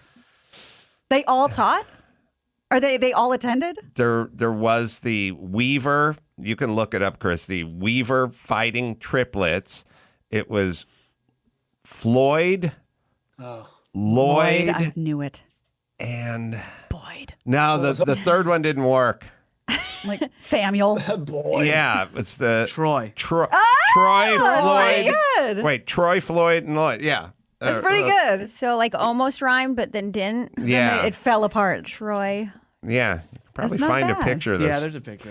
They all taught? Are they all attended? There was the Weaver. You can look it up, Chris. The Weaver fighting triplets. It was Floyd, Lloyd. I knew it. And Boyd. No, the third one didn't work. Like Samuel. Boy. Yeah, it's the Troy. Troy that's Floyd. pretty good. Wait, Troy, Floyd, and Lloyd. Yeah. That's pretty good. So almost rhymed, but then didn't. Yeah. It fell apart. Troy. Yeah. You can probably That's not find a bad. picture of those. Yeah, there's a picture.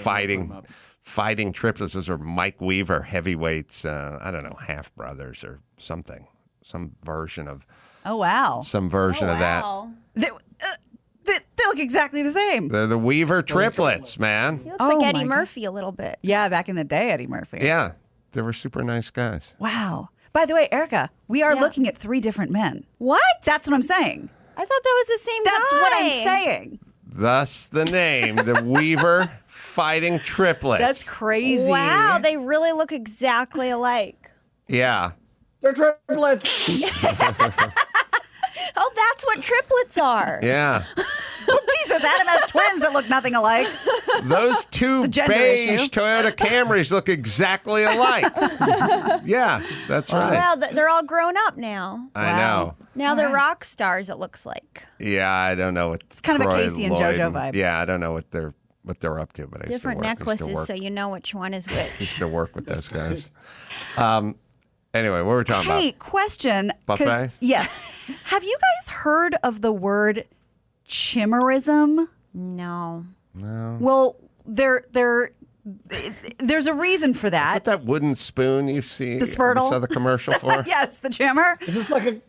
Fighting triplets. Those are Mike Weaver heavyweights. I don't know, half brothers or something. Some version of. Oh wow. Some version of that. They look exactly the same. They're the Weaver triplets, man. He looks like Eddie Murphy a little bit. Yeah, back in the day, Eddie Murphy. Yeah, they were super nice guys. Wow. By the way, Erica, we are looking at 3 different men. What? That's what I'm saying. I thought that was the same guy. That's what I'm saying. Thus the name, the Weaver fighting triplets. That's crazy. Wow, they really look exactly alike. Yeah. They're triplets. Oh, that's what triplets are. Yeah. Well, Jesus, Adam has twins that look nothing alike. Those two It's a gender beige issue. Toyota Camrys look exactly alike. Yeah, that's right. Well, they're all grown up now. I know. Now they're rock stars, it looks like. Yeah, I don't know what. It's kind of a Casey and JoJo vibe. Yeah, I don't know what their what they're up to, but I Different necklaces, so you know which one is which. I used to work with those guys. Anyway, what were we talking about? Hey, question. 'Cause- Buffet? Yes. Have you guys heard of the word chimerism? No. No. Well, there's a reason for Is that. that wooden spoon you see? The Spurtle? You saw the commercial for? Yes, the chimmer. Is this like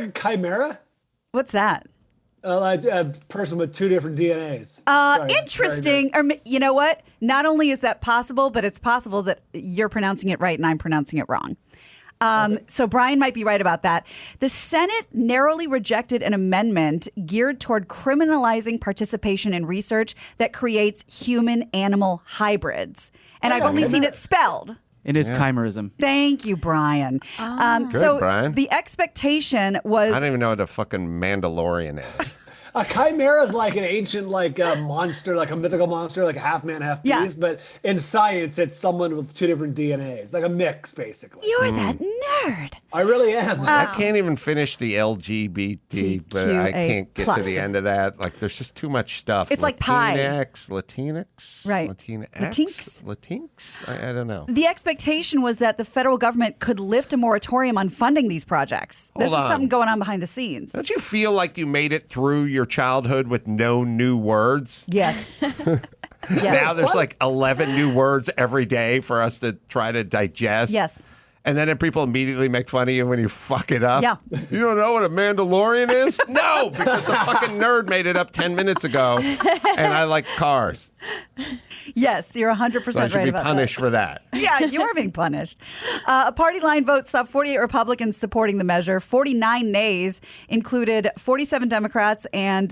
a chimera? What's that? Like a person with two different DNAs. Sorry, Interesting. Or you know what? Not only is that possible, but it's possible that you're pronouncing it right and I'm pronouncing it wrong. So Brian might be right about that. The Senate narrowly rejected an amendment geared toward criminalizing participation in research that creates human-animal hybrids. And I've only seen it spelled. It is chimerism. Thank you, Brian. Good, so Brian. the expectation was... I don't even know what a fucking Mandalorian is. A chimera is like an ancient, monster, like a mythical monster, like a half man, half beast. Yeah. But in science, it's someone with two different DNAs, like a mix, basically. You're that nerd. I really am. I can't even finish the LGBT, but I can't get to the end of that. Like, there's just too much stuff. It's like pie. Latinx? Right. Latinx? Latinx? I don't know. The expectation was that the federal government could lift a moratorium on funding these projects. This Hold is on. something going on behind the scenes. Don't you feel like you made it through your childhood with no new words? Yes. Now there's like 11 new words every day for us to try to digest. Yes. And then people immediately make fun of you when you fuck it up. Yeah. You don't know what a Mandalorian is? No, because a fucking nerd made it up 10 minutes ago, and I like cars. Yes, you're 100% So I should right be about punished that. for that. Yeah, you are being punished. A party line vote saw 48 Republicans supporting the measure. 49 nays included 47 Democrats and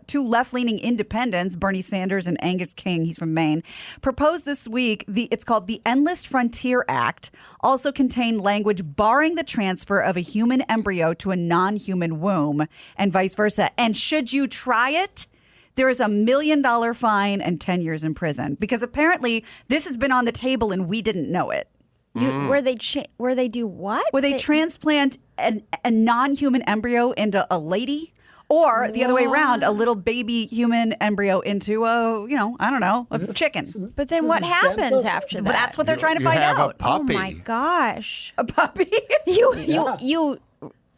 2 left-leaning independents, Bernie Sanders and Angus King, he's from Maine. Proposed this week, it's called the Endless Frontier Act, also contained language barring the transfer of a human embryo to a non-human womb and vice versa. And should you try it, there is $1 million fine and 10 years in prison, because apparently this has been on the table and we didn't know it. Where they do what? Where they transplant a non-human embryo into a lady, or the other way around, a little baby human embryo into a chicken. But then what happens after that? But that's what they're trying to You find have out. a puppy. Oh my gosh. A puppy? You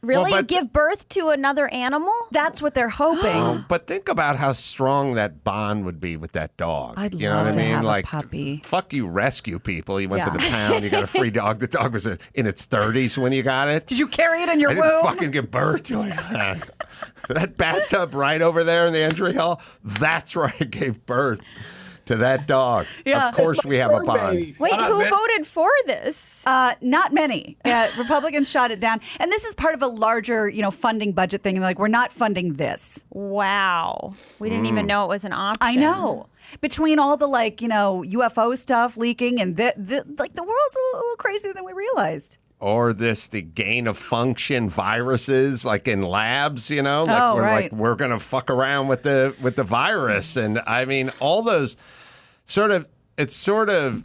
really but- give birth to another animal? That's what they're hoping. But think about how strong that bond would be with that dog. I'd you know love what I to mean? have a Like, puppy. fuck you, rescue people. You went to Yeah. the pound, you got a free dog. The dog was in its 30s when you got it. Did you carry it in your I didn't womb? fucking give birth to it. That bathtub right over there in the entry hall, that's where I gave birth to that dog. Yeah. Of course we have a bond. Wait, who voted for this? Not many. Republicans shot it down. And this is part of a larger, funding budget thing. And like, we're not funding this. Wow. We didn't even know it was an option. I know. Between all the UFO stuff leaking and the world's a little crazier than we realized. Or the gain of function viruses, like in labs, we're gonna fuck around with the virus, and I mean all those sort of 80s,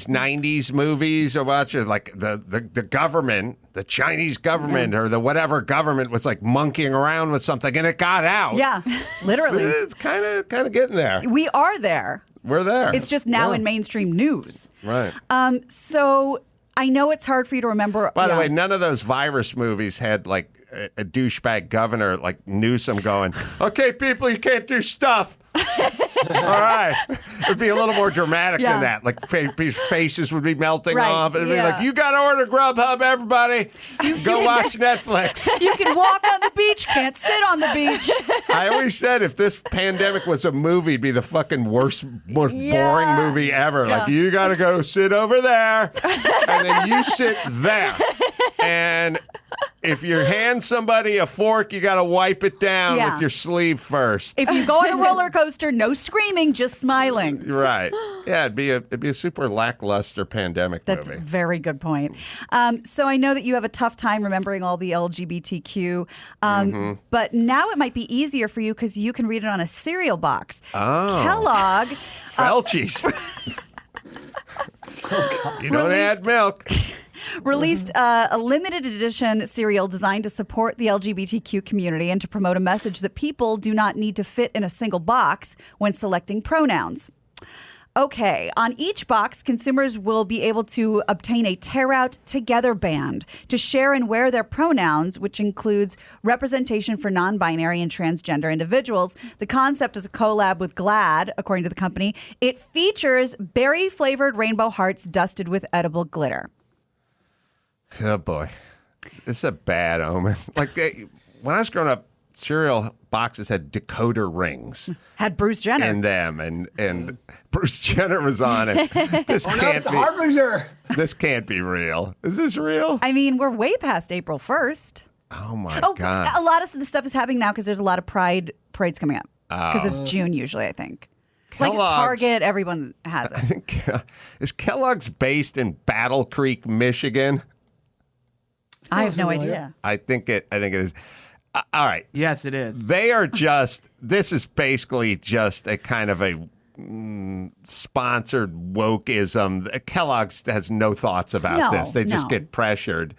90s movies or watching, like the government, the Chinese government or the whatever government was like monkeying around with something and it got out. Yeah, literally. It's kind of getting there. We are there. We're there. It's just now in mainstream news. Right. So I know it's hard for you to remember. By the way, none of those virus movies had like a douchebag governor like Newsom going, okay, people, you can't do stuff. All right. It'd be a little more dramatic than that. Like faces would be melting off. It'd be like, you got to order Grubhub, everybody. Go watch Netflix. You can walk on the beach, can't sit on the beach. I always said if this pandemic was a movie, it'd be the fucking most boring movie ever. Like, you got to go sit over there, and then you sit there. And if you hand somebody a fork, you got to wipe it down with your sleeve first. If you go on a roller coaster, no screaming, just smiling. Right. Yeah, it'd be a super lackluster pandemic That's movie. a very good point. So I know that you have a tough time remembering all the LGBTQ, but now it might be easier for you because you can read it on a cereal box. Oh. Kellogg. Felchie's. You don't add milk. released a limited edition cereal designed to support the LGBTQ community and to promote a message that people do not need to fit in a single box when selecting pronouns. Okay, on each box, consumers will be able to obtain a Tear Out Together band to share and wear their pronouns, which includes representation for non-binary and transgender individuals. The concept is a collab with GLAAD, according to the company. It features berry-flavored rainbow hearts dusted with edible glitter. Oh, boy. This is a bad omen. Like, when I was growing up, cereal boxes had decoder rings. Had Bruce Jenner in them, and Bruce Jenner was on it. This can't be. Harbinger. This can't be real. Is this real? I mean, we're way past April 1st. Oh my God! A lot of the stuff is happening now because there's a lot of parades coming up. Because it's June usually, I think. Like Target, everyone has it. I think, is Kellogg's based in Battle Creek, Michigan? I have no idea. I think it is. All right. Yes, it is. They are this is basically just a kind of a sponsored wokeism. Kellogg's has no thoughts about this. They just get pressured.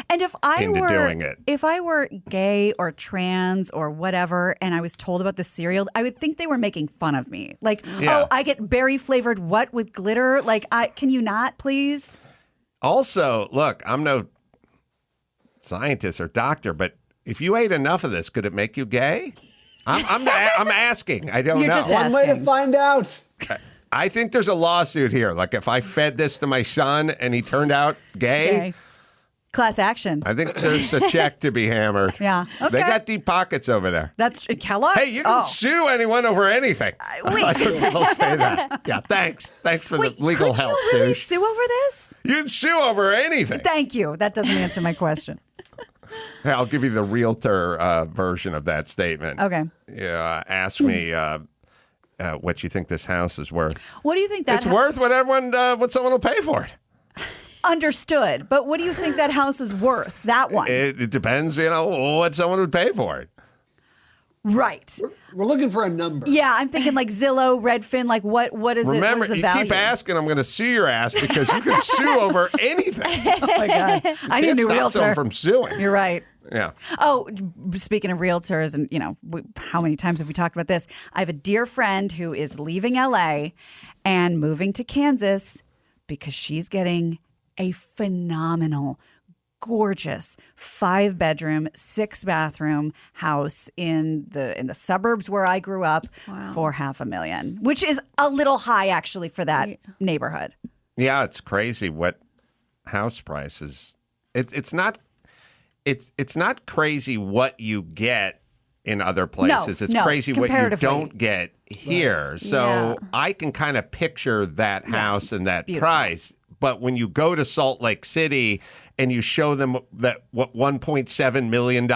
And if I doing it. If I were gay or trans or whatever, and I was told about the cereal, I would think they were making fun of me. Like, oh, I get berry flavored what with glitter? Like, can you not, please? Also, look, I'm no scientist or doctor, but if you ate enough of this, could it make you gay? I'm asking. I don't know. Just One way to find out. I think there's a lawsuit here. Like if I fed this to my son and he turned out gay. Class action. I think there's a check to be hammered. Yeah. Okay. They got deep pockets over there. That's Kellogg? Hey, you can sue anyone over anything. I like when people say that. Yeah, thanks. Thanks for the legal help, Could you really dude. sue over this? You can sue over anything. Thank you. That doesn't answer my question. Hey, I'll give you the realtor version of that statement. Okay. Yeah, ask me what you think this house is worth. What do you think that It's worth what someone will pay for it. Understood. But what do you think that house is worth? That one. It depends, what someone would pay for it. Right. We're looking for a number. Yeah, I'm thinking like Zillow, Redfin, like what is it? Remember, What is the you value? keep asking, I'm going to sue your ass because you can sue over anything. Oh my God. I need a new realtor. Someone from suing. You're right. Yeah. Oh, speaking of realtors, and how many times have we talked about this? I have a dear friend who is leaving LA and moving to Kansas because she's getting a phenomenal, gorgeous 5-bedroom, 6-bathroom house in the suburbs where I grew up for $500,000, which is a little high actually for that neighborhood. Yeah, it's crazy what house prices. It's not crazy what you get in other places. It's crazy what you don't get here. Right. So I can kind of picture that house and that price. But when you go to Salt Lake City and you show them that what $1.7 million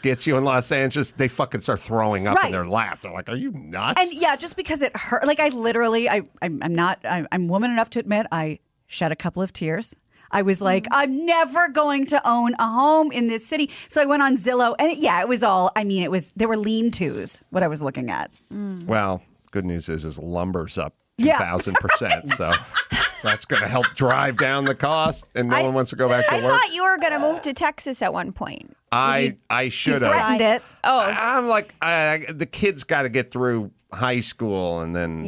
gets you in Los Angeles, they fucking start throwing up in their lap. They're like, "Are you nuts?" And just because it hurt, like I'm woman enough to admit I shed a couple of tears. I was like, I'm never going to own a home in this city. So I went on Zillow, and it was all. I mean, there were lean-tos. What I was looking at. Well, good news is lumber's up 2,000%. So. That's going to help drive down the cost, and no one wants to go back to work. I thought you were going to move to Texas at one point. I should have. Threatened it. Oh, I'm like, the kids got to get through high school, and then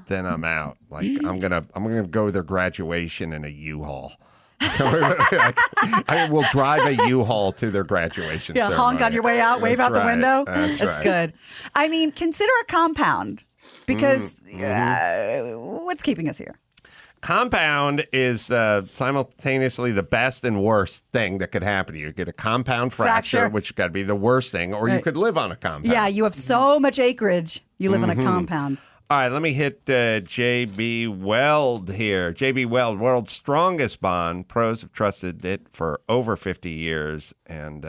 I'm out. Like I'm gonna go to their graduation in a U-Haul. I will drive a U-Haul to their graduation. ceremony. Honk on your way out, wave out the window. That's right. Good. I mean, consider a compound because what's keeping us here? Compound is simultaneously the best and worst thing that could happen to you. You get a compound fracture, which got to be the worst thing, or you could live on a compound. Yeah, you have so much acreage. You live on a compound. All right, let me hit J.B. Weld here. J.B. Weld, world's strongest bond. Pros have trusted it for over 50 years, and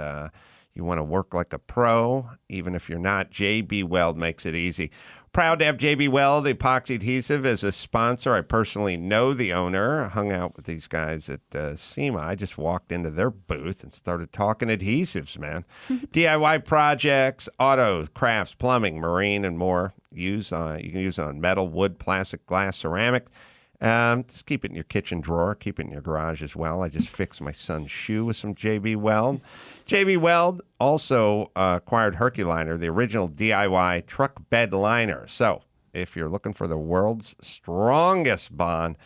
you want to work like a pro, even if you're not. J.B. Weld makes it easy. Proud to have J.B. Weld Epoxy Adhesive as a sponsor. I personally know the owner. I hung out with these guys at SEMA. I just walked into their booth and started talking adhesives, man. DIY projects, auto, crafts, plumbing, marine, and more. You can use it on metal, wood, plastic, glass, ceramic. Just keep it in your kitchen drawer. Keep it in your garage as well. I just fixed my son's shoe with some JB Weld. JB Weld also acquired Herculiner, the original DIY truck bed liner. So if you're looking for the world's strongest bond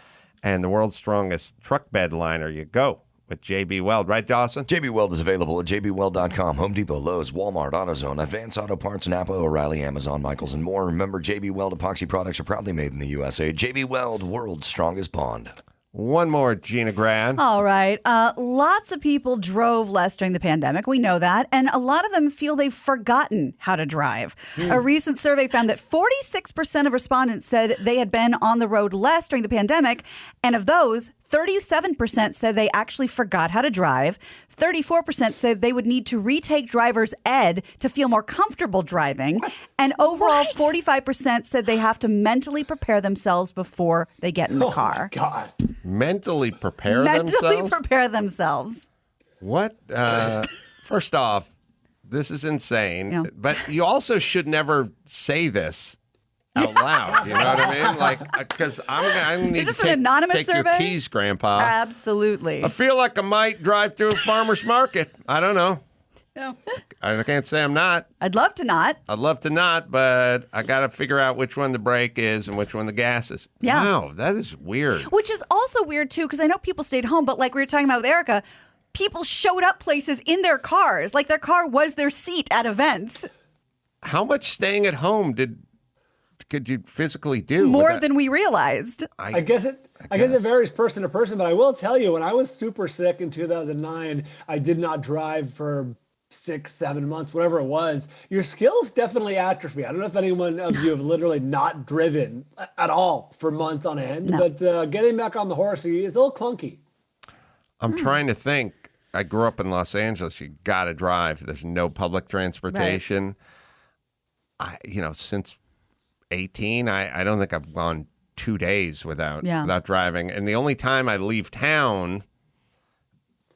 and the world's strongest truck bed liner, you go with JB Weld. Right, Dawson? JB Weld is available at jbweld.com, Home Depot, Lowe's, Walmart, AutoZone, Advance Auto Parts, Napa, O'Reilly, Amazon, Michaels, and more. Remember, JB Weld epoxy products are proudly made in the USA. JB Weld, world's strongest bond. One more, Gina Grad. All right. Lots of people drove less during the pandemic. We know that. And a lot of them feel they've forgotten how to drive. A recent survey found that 46% of respondents said they had been on the road less during the pandemic. And of those, 37% said they actually forgot how to drive. 34% said they would need to retake driver's ed to feel more comfortable driving. And overall, 45% said they have to mentally prepare themselves before they get in the car. Oh, my God. Mentally prepare Mentally themselves? prepare themselves. What? First off, this is insane. Yeah. But you also should never say this out loud. You know what I mean? Like, because I'm need Is this to an anonymous take survey? your keys, Grandpa. Absolutely. I feel like I might drive through a farmer's market. I don't know. No. I can't say I'm not. I'd love to not. I'd love to not, but I got to figure out which one the brake is and which one the gas is. Yeah. Wow, that is weird. Which is also weird, too, because I know people stayed home, but like we were talking about with Erica, people showed up places in their cars. Like their car was their seat at events. How much staying at home could you physically do? More than we realized. I guess it varies person to person, but I will tell you, when I was super sick in 2009, I did not drive for 6-7 months, whatever it was. Your skills definitely atrophy. I don't know if anyone of you have literally not driven at all for months on end, but getting back on the horse is a little clunky. I'm trying to think. I grew up in Los Angeles. You got to drive. There's no public transportation. Right. Since 18, I don't think I've gone 2 days without driving. And the only time I leave town,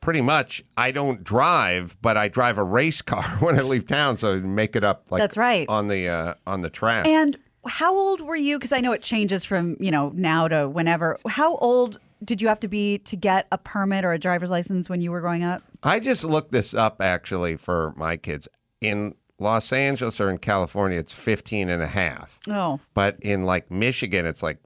pretty much, I don't drive, but I drive a race car when I leave town, so I make it up. Like, that's right. On the track. And how old were you? Because I know it changes from now to whenever. How old did you have to be to get a permit or a driver's license when you were growing up? I just looked this up actually for my kids. In Los Angeles or in California, it's 15 and a half. Oh. But in like Michigan, it's like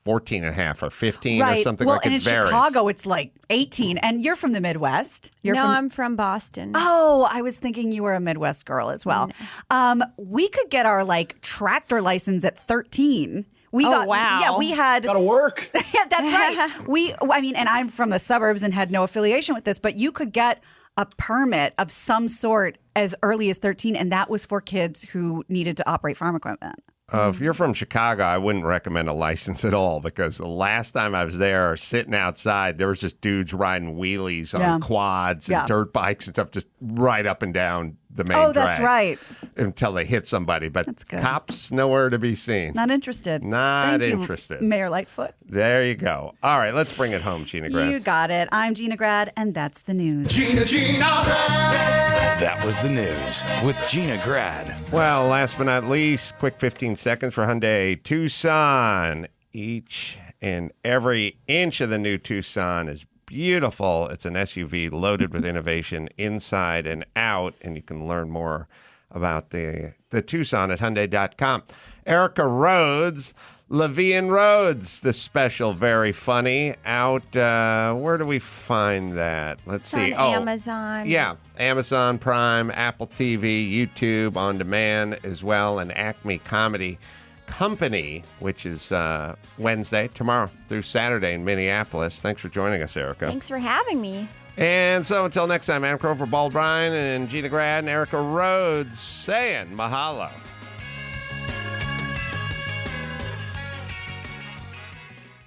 14 and a half or 15 or something well, like it and in varies. Chicago, it's like 18. And you're from the Midwest. I'm from Boston. Oh, I was thinking you were a Midwest girl as well. No. We could get our tractor license at 13. Wow. Yeah, we had. Gotta work. Yeah, that's right. And I'm from the suburbs and had no affiliation with this, but you could get a permit of some sort as early as 13, and that was for kids who needed to operate farm equipment. If you're from Chicago, I wouldn't recommend a license at all, because the last time I was there sitting outside, there was just dudes riding wheelies on quads and dirt bikes and stuff, just right up and down the main drag. That's right. Until they hit somebody. But that's good. Cops nowhere to be seen. Not interested. Not Thank interested. You, Mayor Lightfoot. There you go. All right, let's bring it home, Gina Grad. You got it. I'm Gina Grad, and that's the news. Gina Grad. That was the news with Gina Grad. Well, last but not least, quick 15 seconds for Hyundai Tucson. Each and every inch of the new Tucson is beautiful. It's an SUV loaded with innovation inside and out, and you can learn more about the Tucson at Hyundai.com. Erica Rhodes, Levian Rhodes, the special, very funny, out, where do we find that? Let's see. On Amazon. Yeah, Amazon Prime, Apple TV, YouTube on demand as well, and Acme Comedy Company, which is Wednesday, tomorrow through Saturday in Minneapolis. Thanks for joining us, Erica. Thanks for having me. And so until next time, Adam Crow for Bald Bryan and Gina Grad and Erica Rhodes saying mahalo.